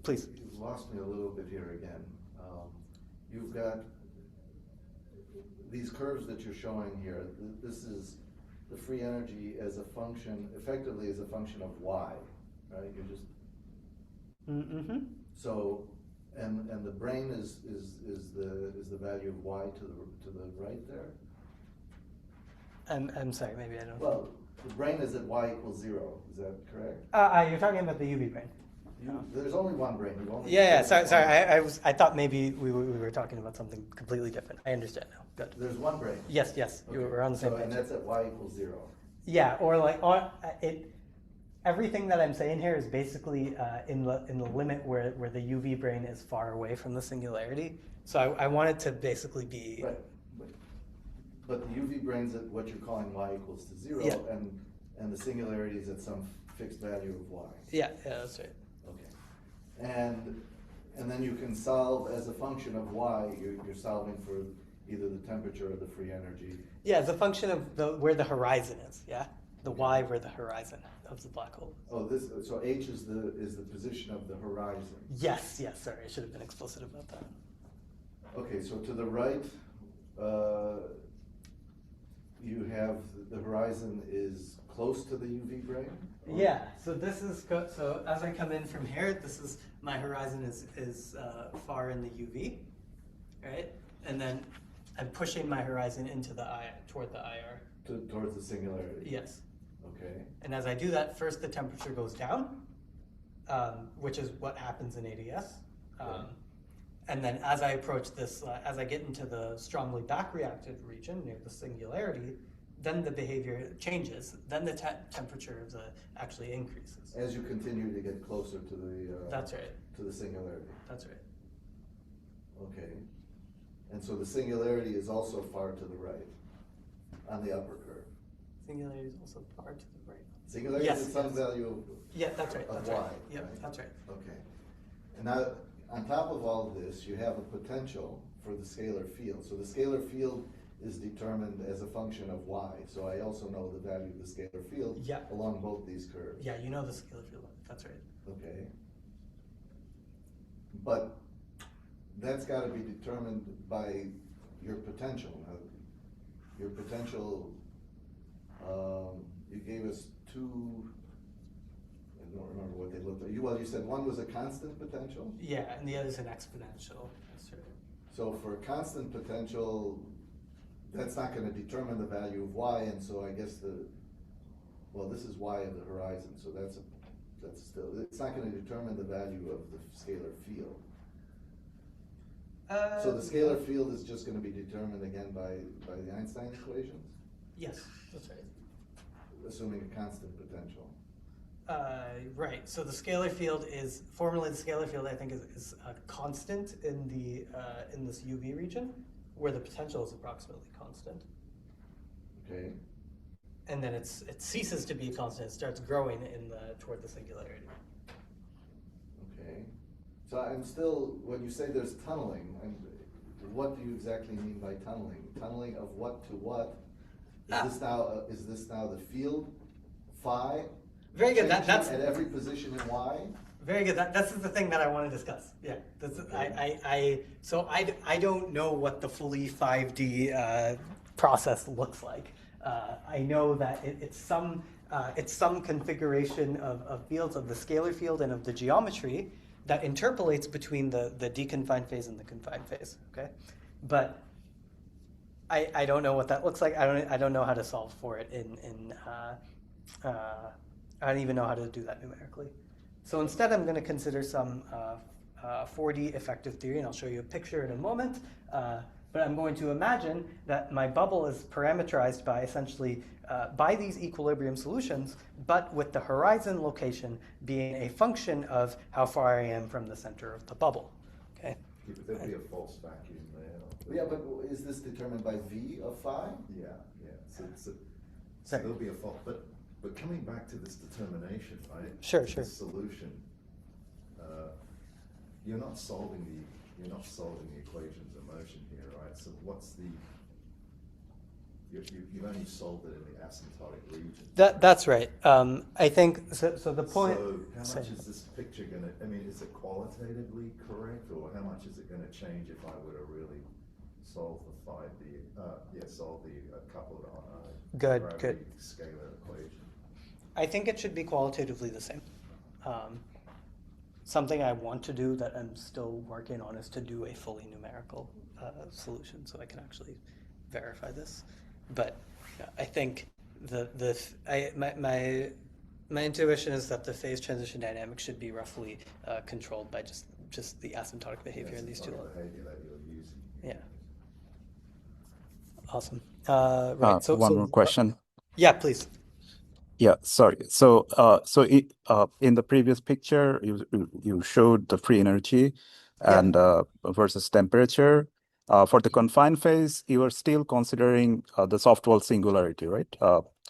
Please. You've lost me a little bit here again. You've got these curves that you're showing here. This is the free energy as a function, effectively as a function of y, right? You're just so. And the brane is the value of y to the right there. I'm sorry, maybe I don't. Well, the brane is at y equals 0. Is that correct? You're talking about the UV brane. There's only one brane. You've only Sorry. I thought maybe we were talking about something completely different. I understand now. Good. There's one brane. Yes. Okay. You were on the same page. And that's at y equals 0. Yeah, or like on it. Everything that I'm saying here is basically in the limit where the UV brane is far away from the singularity. So I want it to basically be. Right. But the UV brane's at what you're calling y equals to 0, yeah. and the singularity is at some fixed value of y. Yeah, that's right. Okay. And then you can solve as a function of y. You're solving for either the temperature or the free energy. Yeah, it's a function of where the horizon is. Yeah, the y where the horizon of the black hole. Oh, so h is the position of the horizon. Yes. Sorry, I should have been explicit about that. Okay, so to the right, you have the horizon is close to the UV brane? Yeah, so this is so as I come in from here, this is my horizon is far in the UV, right? And then I'm pushing my horizon into the toward the IR. Towards the singularity. Yes. Okay. And as I do that, first the temperature goes down, which is what happens in ADS. And then as I approach this, as I get into the strongly back-reacted region near the singularity, then the behavior changes. Then the temperature actually increases. As you continue to get closer to the that's right. To the singularity. That's right. Okay. And so the singularity is also far to the right on the upper curve. Singularity is also far to the right. Singularity is some value of yeah, that's right. Of that's y. Right. Yeah, right? that's right. Okay. And now, on top of all of this, you have a potential for the scalar field. So the scalar field is determined as a function of y. So I also know the value of the scalar field along both these curves. Yeah, you know the scalar field. That's right. Okay. But that's got to be determined by your potential. Now, your potential, you gave us two, I don't remember what they looked like. Well, you said one was a constant potential? Yeah, and the other is an exponential. That's right. So for a constant potential, that's not going to determine the value of y, and so I guess well, this is y of the horizon, so That's still, it's not going to determine the value of the scalar field. So the scalar field is just going to be determined again by the Einstein equations, Yes, that's right. assuming a constant potential. Right. So the scalar field is formally the scalar field. I think is a constant in the in this UV region, where the potential is approximately constant. Okay. And then it ceases to be constant. It starts growing toward the singularity. Okay. So I'm still, when you say there's tunneling, what do you exactly mean by tunneling? Tunneling of what to what? Is this now the field phi? Very good. That's at every position in y. Very good. This is the thing that I want to discuss. Yeah. So I don't know what the fully 5D process looks like. I know that it's some configuration of fields of the scalar field and of the geometry that interpolates between the deconfined phase and the confined phase. Okay, but I don't know what that looks like. I don't know how to solve for it I don't even know how to do that numerically. So instead, I'm going to consider some 4D effective theory, and I'll show you a picture in a moment. But I'm going to imagine that my bubble is parameterized by essentially by these equilibrium solutions, but with the horizon location being a function of how far I am from the center of the bubble. Okay. Yeah, but there'd be a false vacuum there. Yeah, but is this determined by V of phi? Yeah, yeah. So there'll be a fault. But coming back to this determination, right? Sure. This solution. You're not solving the equations of motion here, right? So what's the you've only solved it in the asymptotic region. That's right. I think so. The point. So how much is this picture going to? I mean, is it qualitatively correct, or how much is it going to change if I were to really solve the 5D? Solve the coupled on good scalar equation. I think it should be qualitatively the same. Something I want to do that I'm still working on is to do a fully numerical solution, so I can actually verify this. But I think my intuition is that the phase transition dynamics should be roughly controlled by just the asymptotic behavior in these two. Behavior that you're using. Yeah. Awesome. Right. So one more question. Yeah, please. Yeah, sorry. So, in the previous picture, you showed the free energy and versus temperature. For the confined phase, you are still considering the soft wall singularity, right?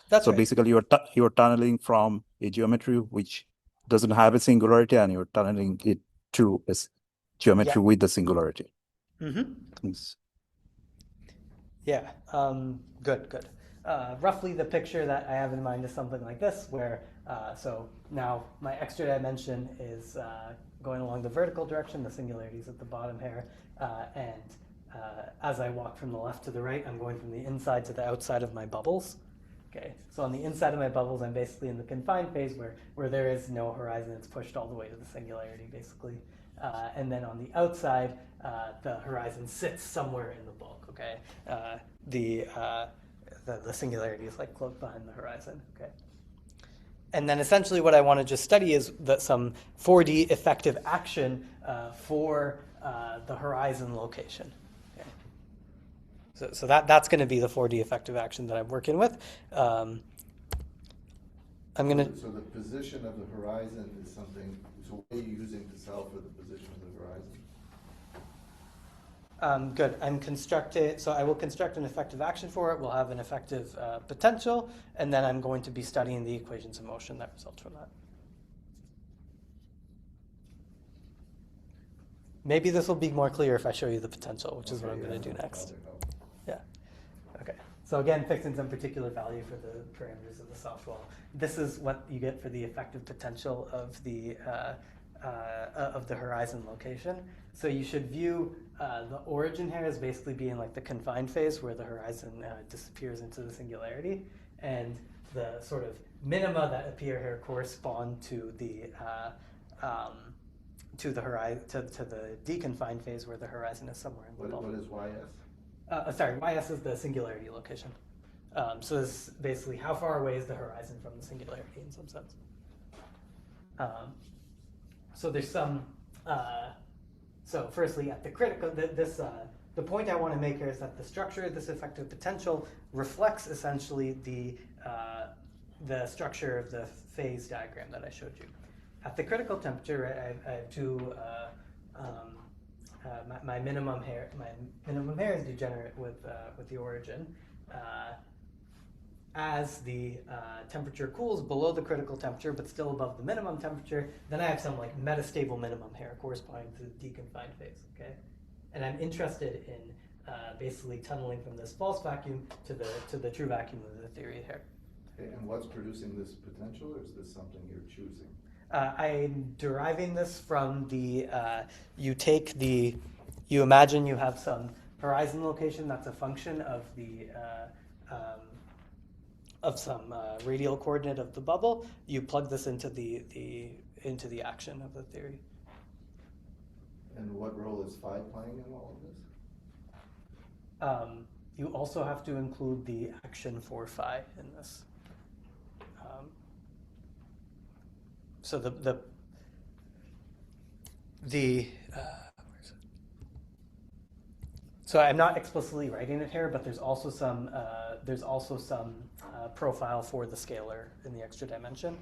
That's right. Basically, you're tunneling from a geometry which doesn't have a singularity, and you're tunneling it to a geometry with the singularity. Mm-hmm. Thanks. Yeah. Good. Roughly the picture that I have in mind is something like this, where so now my extra dimension is going along the vertical direction, the singularity is at the bottom here, and as I walk from the left to the right, I'm going from the inside to the outside of my bubbles. Okay, so on the inside of my bubbles, I'm basically in the confined phase where there is no horizon, it's pushed all the way to the singularity, basically. And then on the outside, the horizon sits somewhere in the bulk, okay? The singularity is like close behind the horizon, okay? And then essentially what I want to just study is some 4D effective action for the horizon location. Okay? So that's going to be the 4D effective action that I'm working with. I'm going to... So the position of the horizon is something, so what are you using to solve for the position of the horizon? Good. So I will construct an effective action for it. We'll have an effective potential, and then I'm going to be studying the equations of motion that result from that. Maybe this will be more clear if I show you the potential, which is what I'm going to do next. Yeah. Okay. So again, fixing some particular value for the parameters of the soft wall. This is what you get for the effective potential of the horizon location. So you should view the origin here as basically being like the confined phase where the horizon disappears into the singularity, and the sort of minima that appear here correspond to the horizon to the deconfined phase where the horizon is somewhere in the bubble. What is YS? Sorry, YS is the singularity location. So this is basically how far away is the horizon from the singularity in some sense. So there's some. So firstly, at the critical, the point I want to make here is that the structure of this effective potential reflects essentially the structure of the phase diagram that I showed you. At the critical temperature, I have two. My minimum here is degenerate with the origin. As the temperature cools below the critical temperature, but still above the minimum temperature, then I have some like metastable minimum here corresponding to the deconfined phase. Okay, and I'm interested in basically tunneling from this false vacuum to the true vacuum of the theory here. Okay, and what's producing this potential, or is this something you're choosing? I'm deriving this from the, you imagine you have some horizon location that's a function of the, of some radial coordinate of the bubble. You plug this into into the action of the theory. And what role is phi playing in all of this? You also have to include the action for phi in this. So so I'm not explicitly writing it here, but there's also some profile for the scalar in the extra dimension,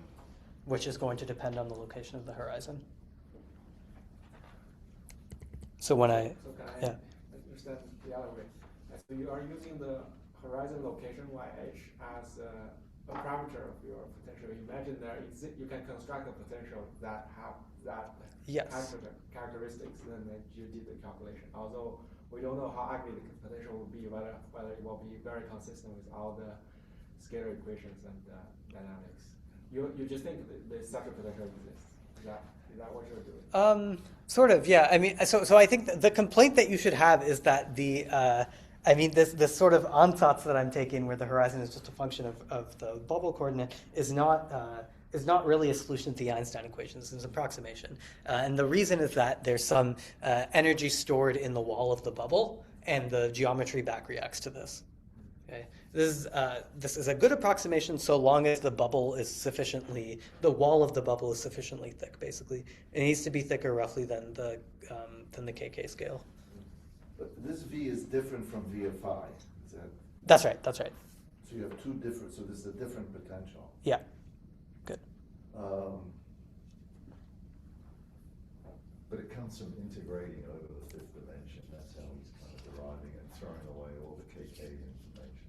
which is going to depend on the location of the horizon. So when I understand the other way. So you are using the horizon location YH as a parameter of your potential. Imagine you can construct a potential that have that characteristics, then you did the calculation. Although we don't know how ugly the potential will be, whether it will be very consistent with all the scalar equations and dynamics. You just think the such a potential exists. Is that what you're doing? Sort of, yeah. I mean, so I think the complaint that you should have is that this sort of ansatz that I'm taking, where the horizon is just a function of the bubble coordinate, is not really a solution to the Einstein equations. It's an approximation, and the reason is that there's some energy stored in the wall of the bubble, and the geometry back reacts to this. Okay, this is a good approximation so long as the wall of the bubble is sufficiently thick. Basically, it needs to be thicker roughly than the KK scale. But this V is different from V of phi. Is that? That's right. That's right. So you have two different. So this is a different potential. Yeah. Good. But it comes from integrating over the fifth dimension. That's how he's kind of deriving and throwing away all the KK information.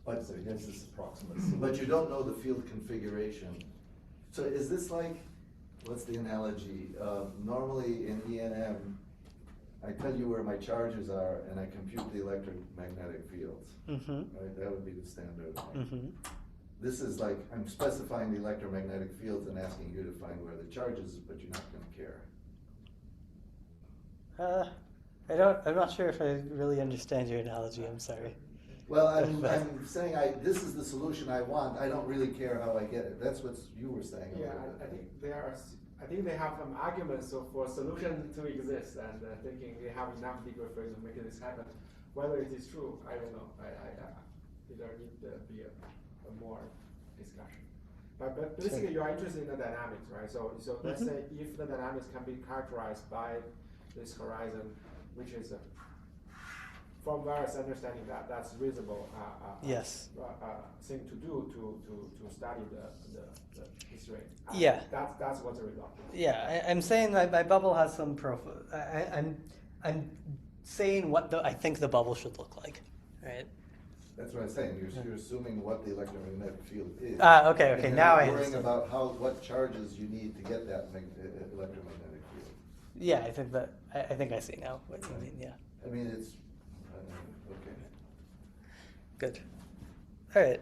But so he has this approximate. But you don't know the field configuration. So is this like? What's the analogy? Normally in ENM, I tell you where my charges are, and I compute the electromagnetic fields. Mm-hmm. Right? That would be the standard. Mm-hmm. This is like I'm specifying the electromagnetic fields and asking you to find where the charge is, but you're not going to care. I'm not sure if I really understand your analogy. I'm sorry. Well, I'm saying this is the solution I want. I don't really care how I get it. That's what you were saying. Yeah, I think they have some arguments for solution to exist, and thinking they have enough degree freedom to make this happen. Whether it is true, I don't know. There need to be a more discussion. But basically, you are interested in the dynamics, right? So let's say if the dynamics can be characterized by this horizon, which is from various understanding that's reasonable yes. Thing to do to study the history. Yeah. That's what's the result. Yeah, I'm saying that my bubble has some profile. I'm saying what I think the bubble should look like, right? That's what I'm saying. You're assuming what the electromagnetic field is. Okay. And Now I worrying understand. about what charges you need to get that electromagnetic field. Yeah, I think I see now what you mean. Yeah. I mean, it's okay. Good. All right.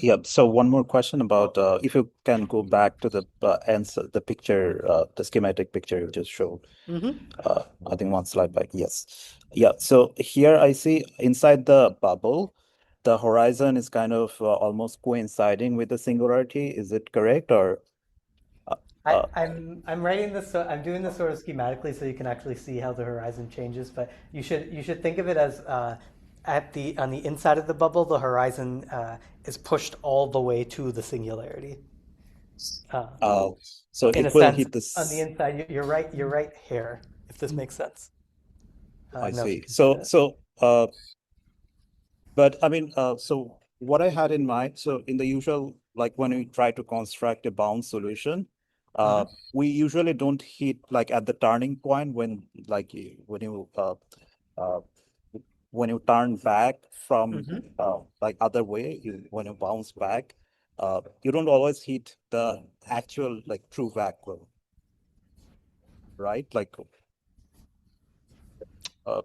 Yeah. So one more question about if you can go back to the answer, the picture, the schematic picture you just showed. I think one slide back. Yes. Yeah. So here I see inside the bubble, the horizon is kind of almost coinciding with the singularity. Is it correct or? I'm writing this, so I'm doing this sort of schematically so you can actually see how the horizon changes. But you should think of it as on the inside of the bubble, the horizon is pushed all the way to the singularity. Uh, so In a it will sense, hit on the this. inside, you're right. You're right here. If this makes sense. I I don't know if you see. can see that. But I mean, so what I had in mind, so in the usual, like when we try to construct a bound solution, Mhm. we usually don't hit like at the turning point uh, when you turn back from Mhm. like other way, when you bounce back, you don't always hit the actual like true vacuum, right? Like, uh,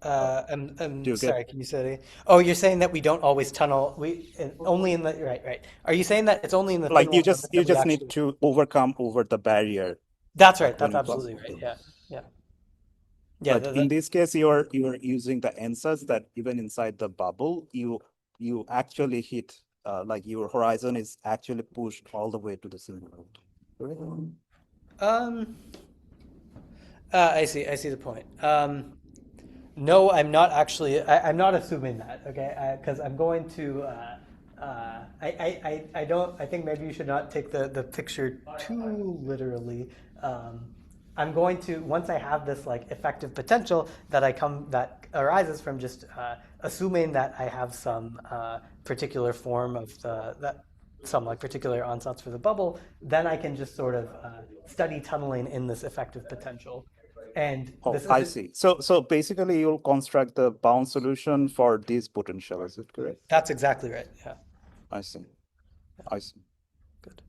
do I'm you get sorry. Can you say that again? Oh, you're saying that we don't always tunnel. Only in the right, right. Are you saying that it's only in the thin like wall you that we just need actually? to overcome over the barrier, That's right. like when That's you absolutely right. Yeah, yeah, yeah. but in this case you're using the ansatz that even inside the bubble you actually hit like your horizon is actually pushed all the way to the singularity. Correct? Um, I see. I see the point. No, I'm not actually. I'm not assuming that. Okay, because I'm going to. I don't. I think maybe you should not take the picture too literally. I'm going to once I have this like effective potential that arises from just assuming that I have some particular form of some like particular ansatz for the bubble, then I can just sort of study tunneling in this effective potential. And Oh, this I isn't. see. So basically you'll construct the bound solution for this potential, is it correct? That's exactly right. Yeah. I see. I see. Good.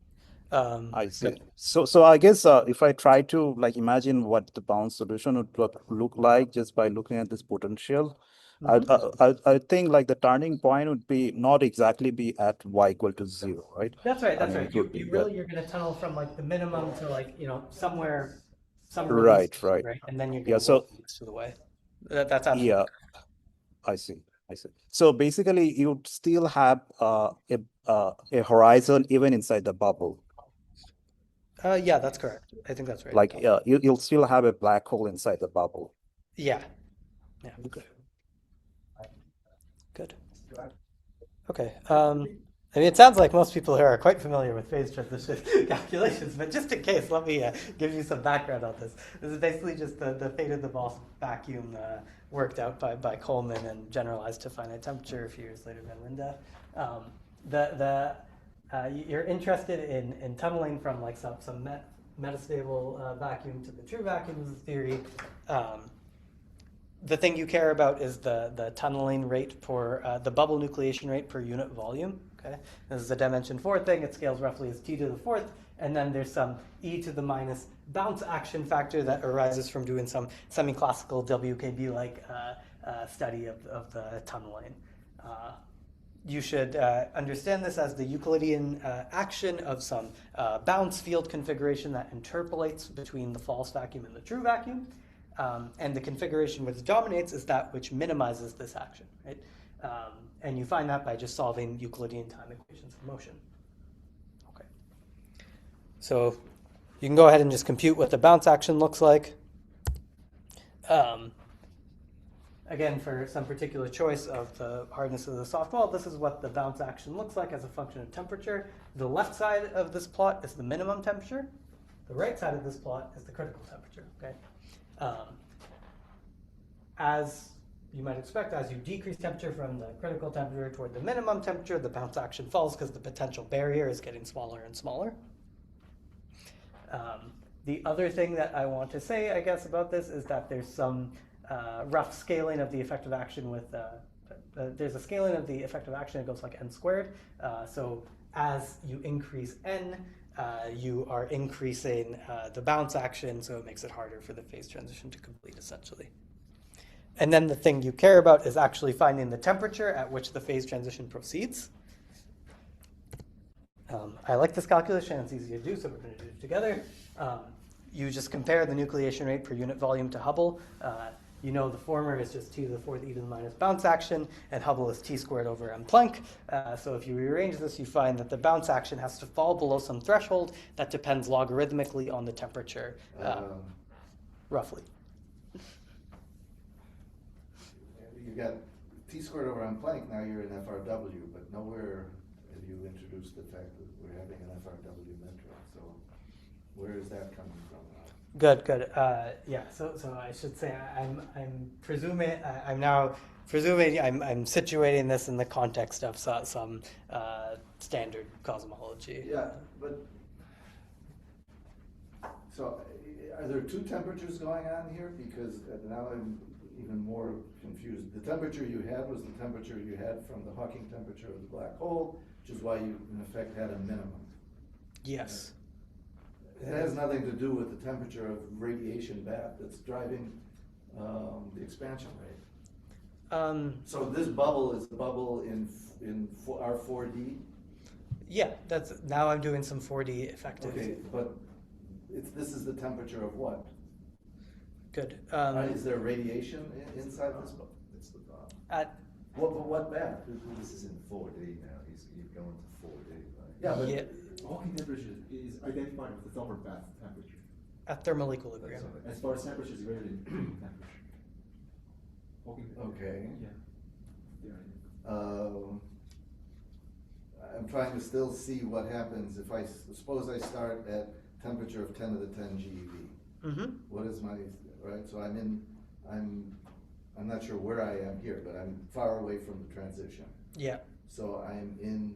I see. Good. So I guess if I try to like imagine what the bound solution would look like just by looking at this potential, Mhm. I think like the turning point would be not exactly be at y equal to 0, right? That's right. I That's mean, right. it would be that. You're going to tunnel from like the minimum to like some release, Right, right. right? And then you're going Yeah, to work so the rest of the way. That's absolutely yeah, I see. I see. So basically you'd still have a horizon even inside the bubble. yeah, that's correct. I think that's right. Like you'll still have a black hole inside the bubble. Yeah. Yeah. Okay. Good. Okay. I mean, it sounds like most people here are quite familiar with phase transition calculations, but just in case, let me give you some background on this. This is basically just the fate of the Ball vacuum worked out by Coleman and generalized to finite temperature a few years later by Linda. You're interested in tunneling from like some metastable vacuum to the true vacuum of the theory. The thing you care about is the tunneling rate for the bubble nucleation rate per unit volume. Okay, this is a dimension 4 thing. It scales roughly as t to the fourth, and then there's some e to the minus bounce action factor that arises from doing some semi-classical WKB-like study of the tunneling. You should understand this as the Euclidean action of some bounce field configuration that interpolates between the false vacuum and the true vacuum. And the configuration which dominates is that which minimizes this action, right? And you find that by just solving Euclidean time equations of motion. Okay. So you can go ahead and just compute what the bounce action looks like. Again, for some particular choice of the hardness of the soft wall, this is what the bounce action looks like as a function of temperature. The left side of this plot is the minimum temperature. The right side of this plot is the critical temperature. Okay. As you might expect, as you decrease temperature from the critical temperature toward the minimum temperature, the bounce action falls because the potential barrier is getting smaller and smaller. The other thing that I want to say, I guess, about this is that there's some rough scaling of the effective action with, there's a scaling of the effective action that goes like n squared. So as you increase n, you are increasing the bounce action, so it makes it harder for the phase transition to complete, essentially. And then the thing you care about is actually finding the temperature at which the phase transition proceeds. I like this calculation. It's easy to do, so we're going to do it together. You just compare the nucleation rate per unit volume to Hubble. You know the former is just t to the fourth e to the minus bounce action, and Hubble is t squared over m Planck. So if you rearrange this, you find that the bounce action has to fall below some threshold that depends logarithmically on the temperature, roughly. You got t squared over m Planck, now you're in FRW, but nowhere have you introduced the fact that we're having an FRW metric, so where is that coming from now? Good, good. Yeah. So I should say I'm presuming I'm now presuming I'm situating this in the context of some standard cosmology. Yeah, but, so are there two temperatures going on here? Because now I'm even more confused. The temperature you had was the temperature you had from the Hawking temperature of the black hole, which is why you in effect had a minimum. Yes. It has nothing to do with the temperature of radiation bath that's driving the expansion rate. So this bubble is the bubble in our 4D? Yeah, that's now I'm doing some 4D effective. Okay, but this is the temperature of what? Good. Is there radiation inside this bubble? It's the bar. What bath? This is in 4D now. You're going to 4D, right? Yeah, but Yeah. Hawking temperature is identified with the thermal bath temperature. At thermal equilibrium. That's all. As far as temperature is greater than temperature. Hawking okay. Yeah. Yeah. I'm trying to still see what happens if suppose I start at temperature of 10 to the 10 GeV. Mm-hmm. What is my, right? So I'm not sure where I am here, but I'm far away from the transition. Yeah. So I'm in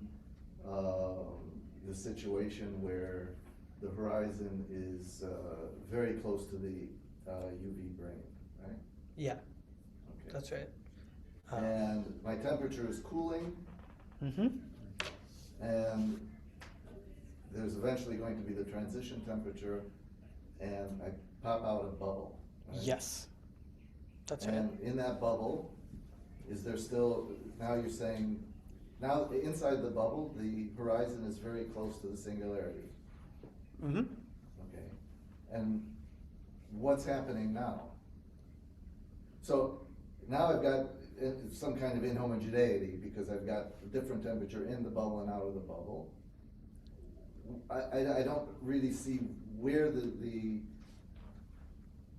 the situation where the horizon is very close to the UV brane, right? Yeah. Okay. That's right. And my temperature is cooling, Mm-hmm. and there's eventually going to be the transition temperature, and I pop out a bubble. Right? Yes. That's right. And in that bubble, is there still, now you're saying, now inside the bubble, the horizon is very close to the singularity. Mm-hmm. Okay. And what's happening now? So now I've got some kind of inhomogeneity because I've got a different temperature in the bubble and out of the bubble. I don't really see where the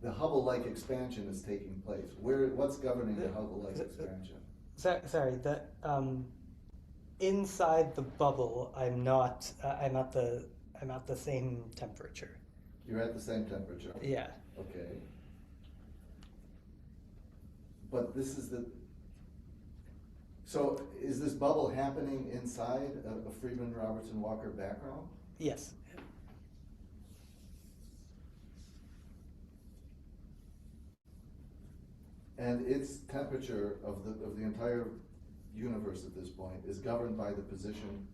Hubble-like expansion is taking place. What's governing the Hubble-like expansion? Sorry. That inside the bubble, I'm at the same temperature. You're at the same temperature. Yeah. Okay. But this is so is this bubble happening inside a Friedmann-Robertson-Walker background? Yes. And its temperature of the entire universe at this point is governed by the position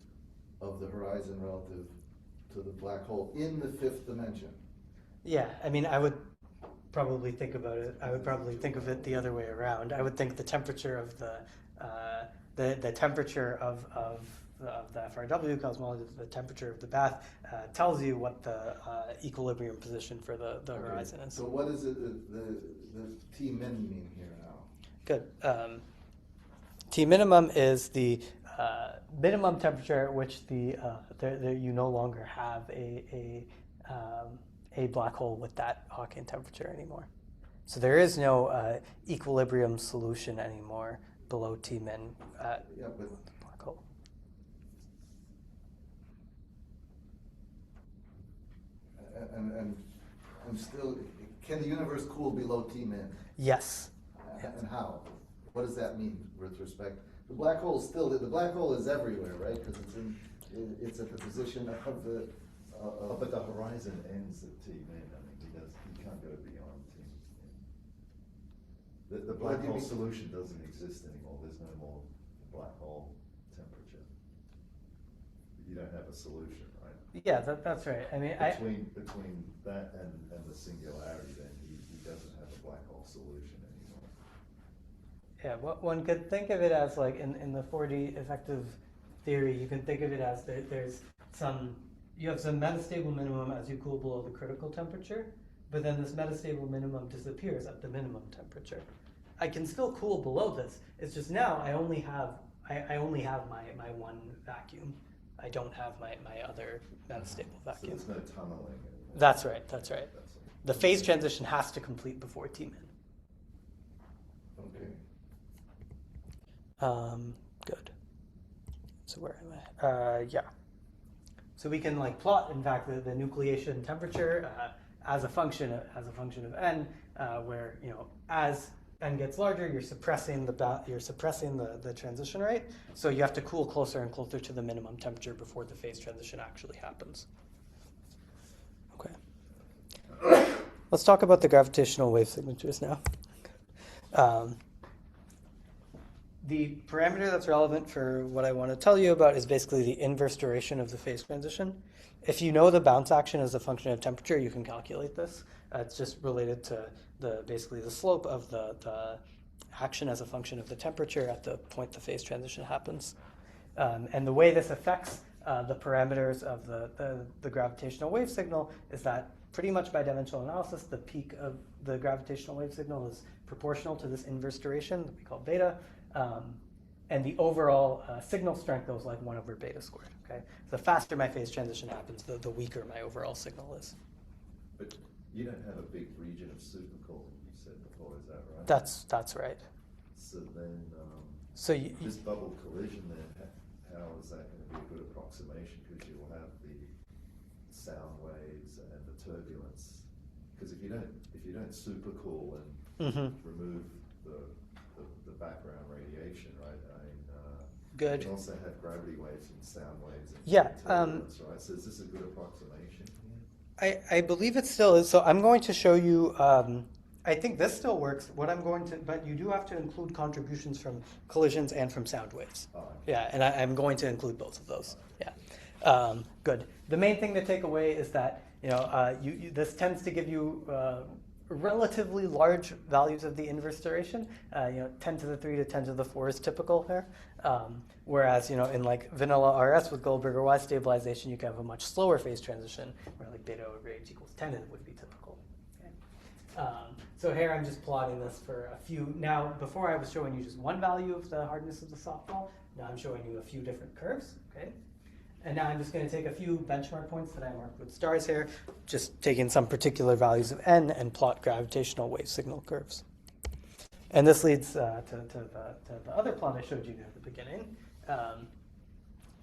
of the horizon relative to the black hole in the fifth dimension. Yeah. I mean, I would probably think about it. I would probably think of it the other way around. I would think the temperature of the temperature of the FRW cosmology, the temperature of the bath, tells you what the equilibrium position for the Okay. horizon is. So what does the T min mean here now? Good. T minimum is the minimum temperature at which you no longer have a black hole with that Hawking temperature anymore. So there is no equilibrium solution anymore below T min at Yeah, but the black hole. and I'm still, can the universe cool below T min? Yes. And how? What does that mean with respect? The black hole is still, the black hole is everywhere, right? Because it's at the position of the. But the horizon ends at T min. I mean, you can't go beyond T min. The black hole solution doesn't exist anymore. There's no more black hole temperature. You don't have a solution, right? Yeah, that's right. I mean, Between that and the singularity, then he doesn't have a black hole solution anymore. Yeah, one could think of it as like in the 4D effective theory, you can think of it as you have some metastable minimum as you cool below the critical temperature, but then this metastable minimum disappears at the minimum temperature. I can still cool below this. It's just now I only have my one vacuum. I don't have my other metastable vacuum. So there's no tunneling anymore. That's right. That's all. The phase transition has to complete before T min. Okay. Good. So where am I? Yeah. So we can like plot, in fact, the nucleation temperature as a function of n, where as n gets larger, you're suppressing the transition rate. So you have to cool closer and closer to the minimum temperature before the phase transition actually happens. Okay. Let's talk about the gravitational wave signatures now. The parameter that's relevant for what I want to tell you about is basically the inverse duration of the phase transition. If you know the bounce action as a function of temperature, you can calculate this. It's just related to basically the slope of the action as a function of the temperature at the point the phase transition happens. And the way this affects the parameters of the gravitational wave signal is that pretty much by dimensional analysis, the peak of the gravitational wave signal is proportional to this inverse duration that we call beta. And the overall signal strength goes like 1 over beta squared. Okay, the faster my phase transition happens, the weaker my overall signal is. But you don't have a big region of supercooling, you said before, is that right? That's right. So then, So you, this bubble collision then, how is that going to be a good approximation? Because you will have the sound waves and the turbulence. Because if you don't supercool and remove the background radiation, right? I mean, good. you can also have gravity waves and sound waves and Yeah, turbulence, right? So is this a good approximation? I believe it still is. So I'm going to show you. I think this still works. But you do have to include contributions from collisions and from sound waves. Oh, okay. Yeah, and I'm going to include both of those. Yeah, good. The main thing to take away is that this tends to give you relatively large values of the inverse duration. 10 to the 3 to 10 to the 4 is typical here. Whereas in like vanilla RS with Goldberger-Wise stabilization, you can have a much slower phase transition, where like beta over h equals 10 would be typical. Okay. So here I'm just plotting this for a few. Now, before I was showing you just one value of the hardness of the softball. Now I'm showing you a few different curves. Okay. And now I'm just going to take a few benchmark points that I marked with stars here, just taking some particular values of n and plot gravitational wave signal curves. And this leads to the other plot I showed you at the beginning,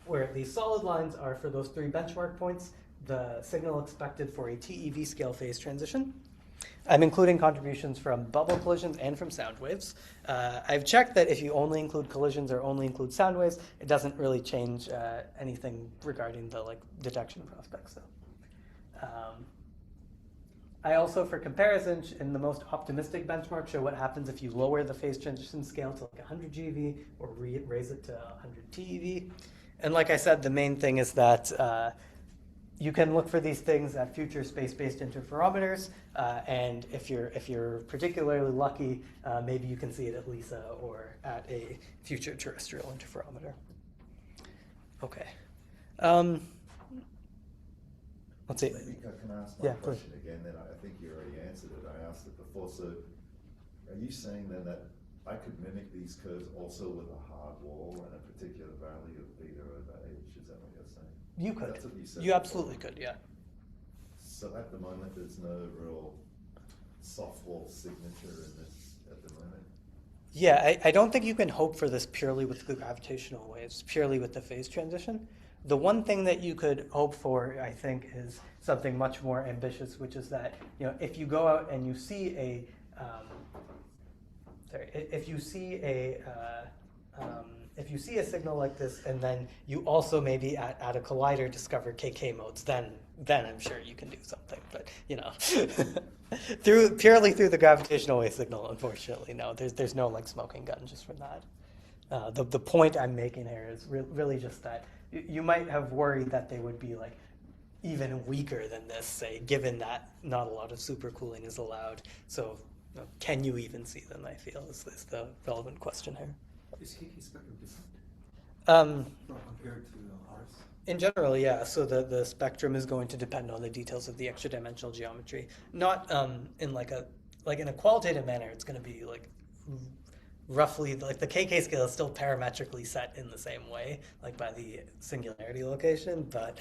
where these solid lines are for those 3 benchmark points, the signal expected for a TeV-scale phase transition. I'm including contributions from bubble collisions and from sound waves. I've checked that if you only include collisions or only include sound waves, it doesn't really change anything regarding the detection prospects. So, I also, for comparison, in the most optimistic benchmark, show what happens if you lower the phase transition scale to like 100 GeV or raise it to 100 TeV. And like I said, the main thing is that you can look for these things at future space-based interferometers, and if you're particularly lucky, maybe you can see it at LISA or at a future terrestrial interferometer. Okay. Let's see. Maybe I can ask my Yeah, question again. Then I think you already answered it. I asked it before. So, are you saying then that I could mimic these curves also with a hard wall and a particular value of beta over h? Is that what you're saying? You could. That's what you said. You absolutely could, yeah. So at the moment, there's no real soft wall signature in this at the moment? Yeah, I don't think you can hope for this purely with the gravitational waves, purely with the phase transition. The one thing that you could hope for, I think, is something much more ambitious, which is that if you go out and you see if you see a signal like this, and then you also maybe at a collider discover KK modes, then I'm sure you can do something. But purely through the gravitational wave signal, unfortunately, no. There's no smoking gun just from that. The point I'm making here is really just that you might have worried that they would be even weaker than this, say, given that not a lot of supercooling is allowed. So can you even see them, I feel, is the relevant question here. Is KK spectrum different compared to ours? In general, yeah. So the spectrum is going to depend on the details of the extra dimensional geometry. Not in in a qualitative manner, it's going to be roughly the KK scale is still parametrically set in the same way, by the singularity location, but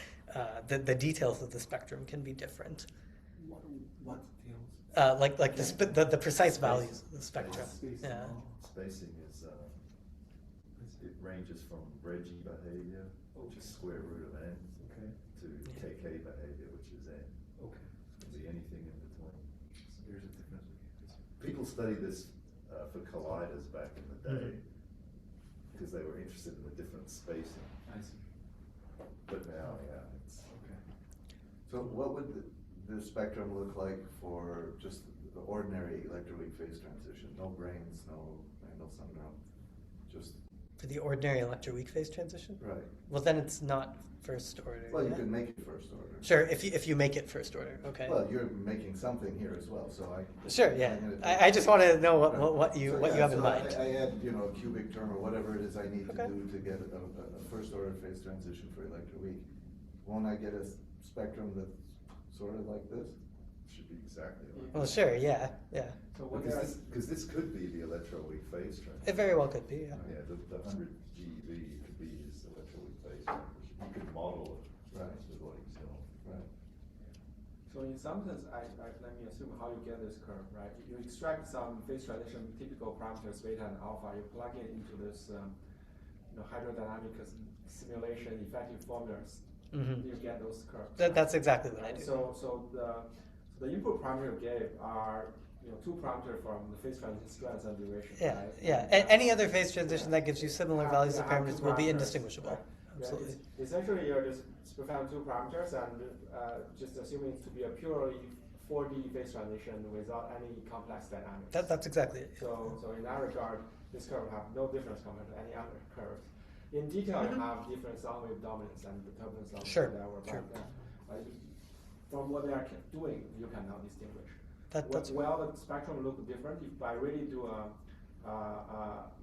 the details of the spectrum can be different. What details? The precise values of the spectrum. Space. Yeah. Spacing is it ranges from Reggie behavior, which is square root of n, Okay. to KK behavior, which is n. Okay. It can be anything in between. So there's a difference. People studied this for colliders back in the day because they were interested in the different spacing. I see. But now, yeah, it's Okay. So what would the spectrum look like for just the ordinary electroweak phase transition? No branes, no Randall-Sundrum, just, For the ordinary electroweak phase transition? right. Well, then it's not first order. Well, you yeah? can make it first order. Sure, if you make it first order, okay. Well, you're making something here as well, so I. Sure, yeah. I'm gonna I just want to know Right. what you So, what yeah, you have in so mind. I add, a cubic term or whatever it is I need Okay. to do to get a first order phase transition for electroweak. Won't I get a spectrum that's sort of like this? should be exactly like Well, that. sure, yeah. So what they are, Because this could be the electroweak phase transition. It very well could be, yeah. Yeah, the 100 GeV could be his electroweak phase transition. You could model it Right. with what he's doing. Right. so in some sense, let me assume how you get this curve, right? You extract some phase transition typical parameters, beta and alpha, you plug it into this, hydrodynamic simulation effective formulas. Mhm. You get those curves. That's exactly what I Right, do. So the input parameter you gave are, two parameters from the phase transition strength and duration, Yeah, right? yeah. Any other phase transition that gives you similar values of Yeah, parameters two will be parameters, indistinguishable. right. Yeah, Absolutely. essentially, you're just found two parameters and just assuming it to be a purely 4D phase transition without any complex dynamics. That's exactly it. So in that regard, this curve have no difference compared to any other curves. In detail, you have different sound wave dominance and the turbulence dominance Sure, that were sure. back then. From what they are doing, you cannot distinguish. That's Well, the spectrum look different. If I really do a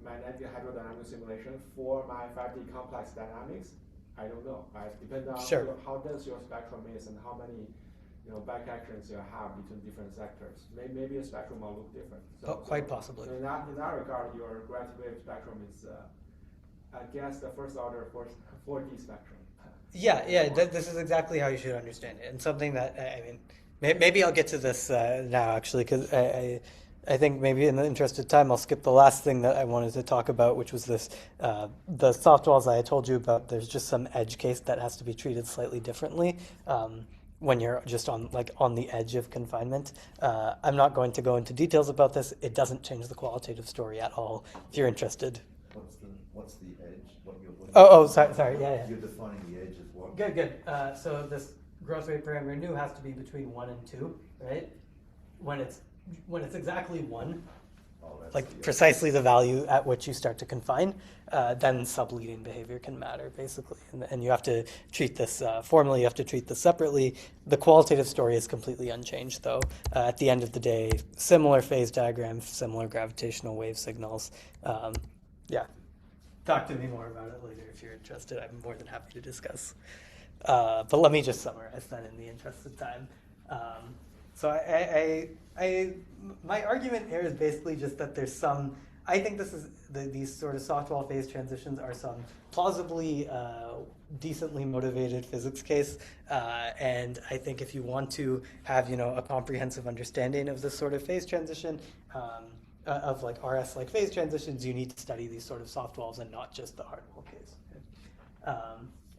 magnetic hydrodynamic simulation for my 5D complex dynamics, I don't know. It depends on Sure. how dense your spectrum is and how many back actions you have between different sectors. Maybe a spectrum will look different. quite possibly. In that regard, your gravity wave spectrum is, I guess, the first order 4D spectrum. Yeah. This is exactly how you should understand it, and something that maybe I'll get to this now actually, because I think maybe in the interest of time I'll skip the last thing that I wanted to talk about, which was this the soft walls I told you about. There's just some edge case that has to be treated slightly differently. When you're just on the edge of confinement. I'm not going to go into details about this. It doesn't change the qualitative story at all. If you're interested. What's the edge? What you're looking Oh, sorry. Yeah. You're defining the edge as what? Good. So this growth rate parameter nu has to be between 1 and 2, right? When it's exactly 1, Oh, that's like the edge. precisely the value at which you start to confine, then subleading behavior can matter, basically. And you have to treat this, formally you have to treat this separately. The qualitative story is completely unchanged, though. At the end of the day, similar phase diagrams, similar gravitational wave signals. Yeah. Talk to me more about it later if you're interested. I'm more than happy to discuss. But let me just summarize then in the interest of time. So my argument here is basically just that there's some, I think these sort of soft wall phase transitions are some plausibly decently motivated physics case, and I think if you want to have a comprehensive understanding of this sort of phase transition, of like RS-like phase transitions, you need to study these sort of soft walls and not just the hard wall case.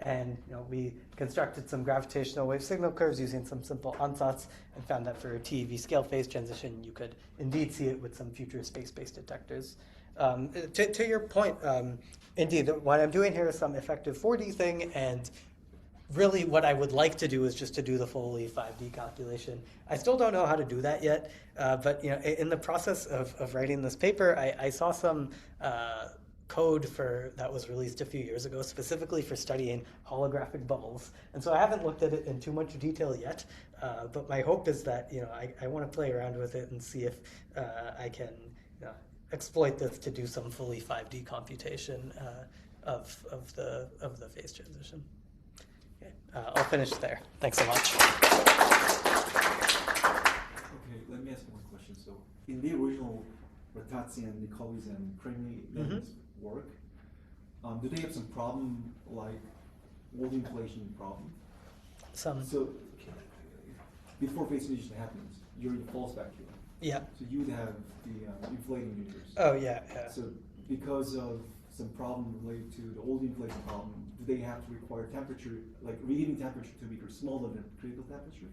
And we constructed some gravitational wave signal curves using some simple ansatz and found that for a TeV-scale phase transition, you could indeed see it with some future space-based detectors. To your point, indeed, what I'm doing here is some effective 4D thing, and really what I would like to do is just to do the fully 5D calculation. I still don't know how to do that yet, but in the process of writing this paper, I saw some code that was released a few years ago specifically for studying holographic bubbles. And so I haven't looked at it in too much detail yet, but my hope is that I want to play around with it and see if I can exploit this to do some fully 5D computation of the phase transition. Okay. I'll finish there. Thanks so much. Okay, let me ask one question. So, in the original Rattazzi and Nicolis and Cremley work, do they have some problem like wall inflation problem? Some. So, before phase transition happens, you're in false vacuum. Yeah. So you would have the inflating meters. Oh yeah. So because of some problem related to the old inflation problem, do they have to require temperature, like reheating temperature to be smaller than critical temperature?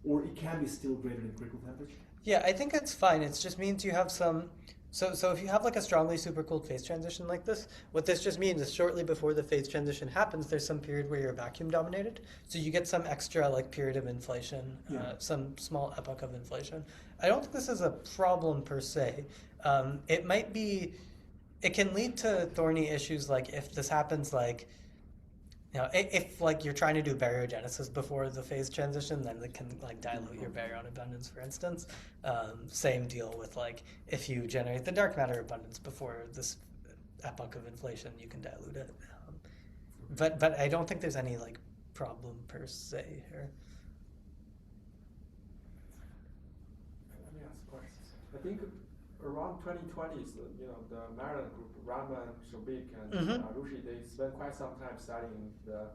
Or it can be still greater than critical temperature? Yeah, I think it's fine. It just means you have some. So if you have like a strongly supercooled phase transition like this, what this just means is shortly before the phase transition happens, there's some period where you're vacuum dominated. So you get some extra like period of inflation, some small epoch of inflation. I don't think this is a problem per se. It might be, it can lead to thorny issues like if this happens like, you know, if like you're trying to do baryogenesis before the phase transition, then it can like dilute your baryon abundance, for instance. Same deal with like if you generate the dark matter abundance before this epoch of inflation, you can dilute it. But I don't think there's any like problem per se here. Let me ask a question. I think around 2020s, you know, the Maryland group, Rahman, Shobik, and Rushi, they spent quite some time studying the,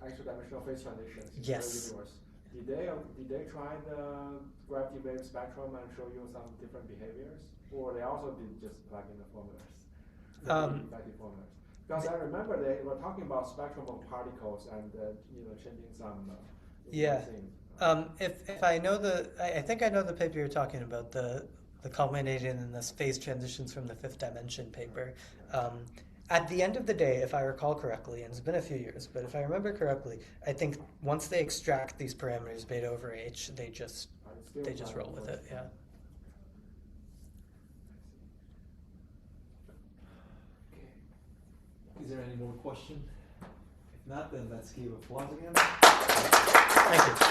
actual dimensional phase transitions in the universe. Did they try the gravity wave spectrum and show you some different behaviors, or they also did just plug in the formulas, effective formulas? Because I remember they were talking about spectrum of particles and changing some things. If I know I think I know the paper you're talking about, the culminating in this phase transitions from the fifth dimension paper. At the end of the day, if I recall correctly, and it's been a few years, but if I remember correctly, I think once they extract these parameters beta over h, they just roll with it. Yeah. Okay. Is there any more question? If not, then let's give applause again. Thank you.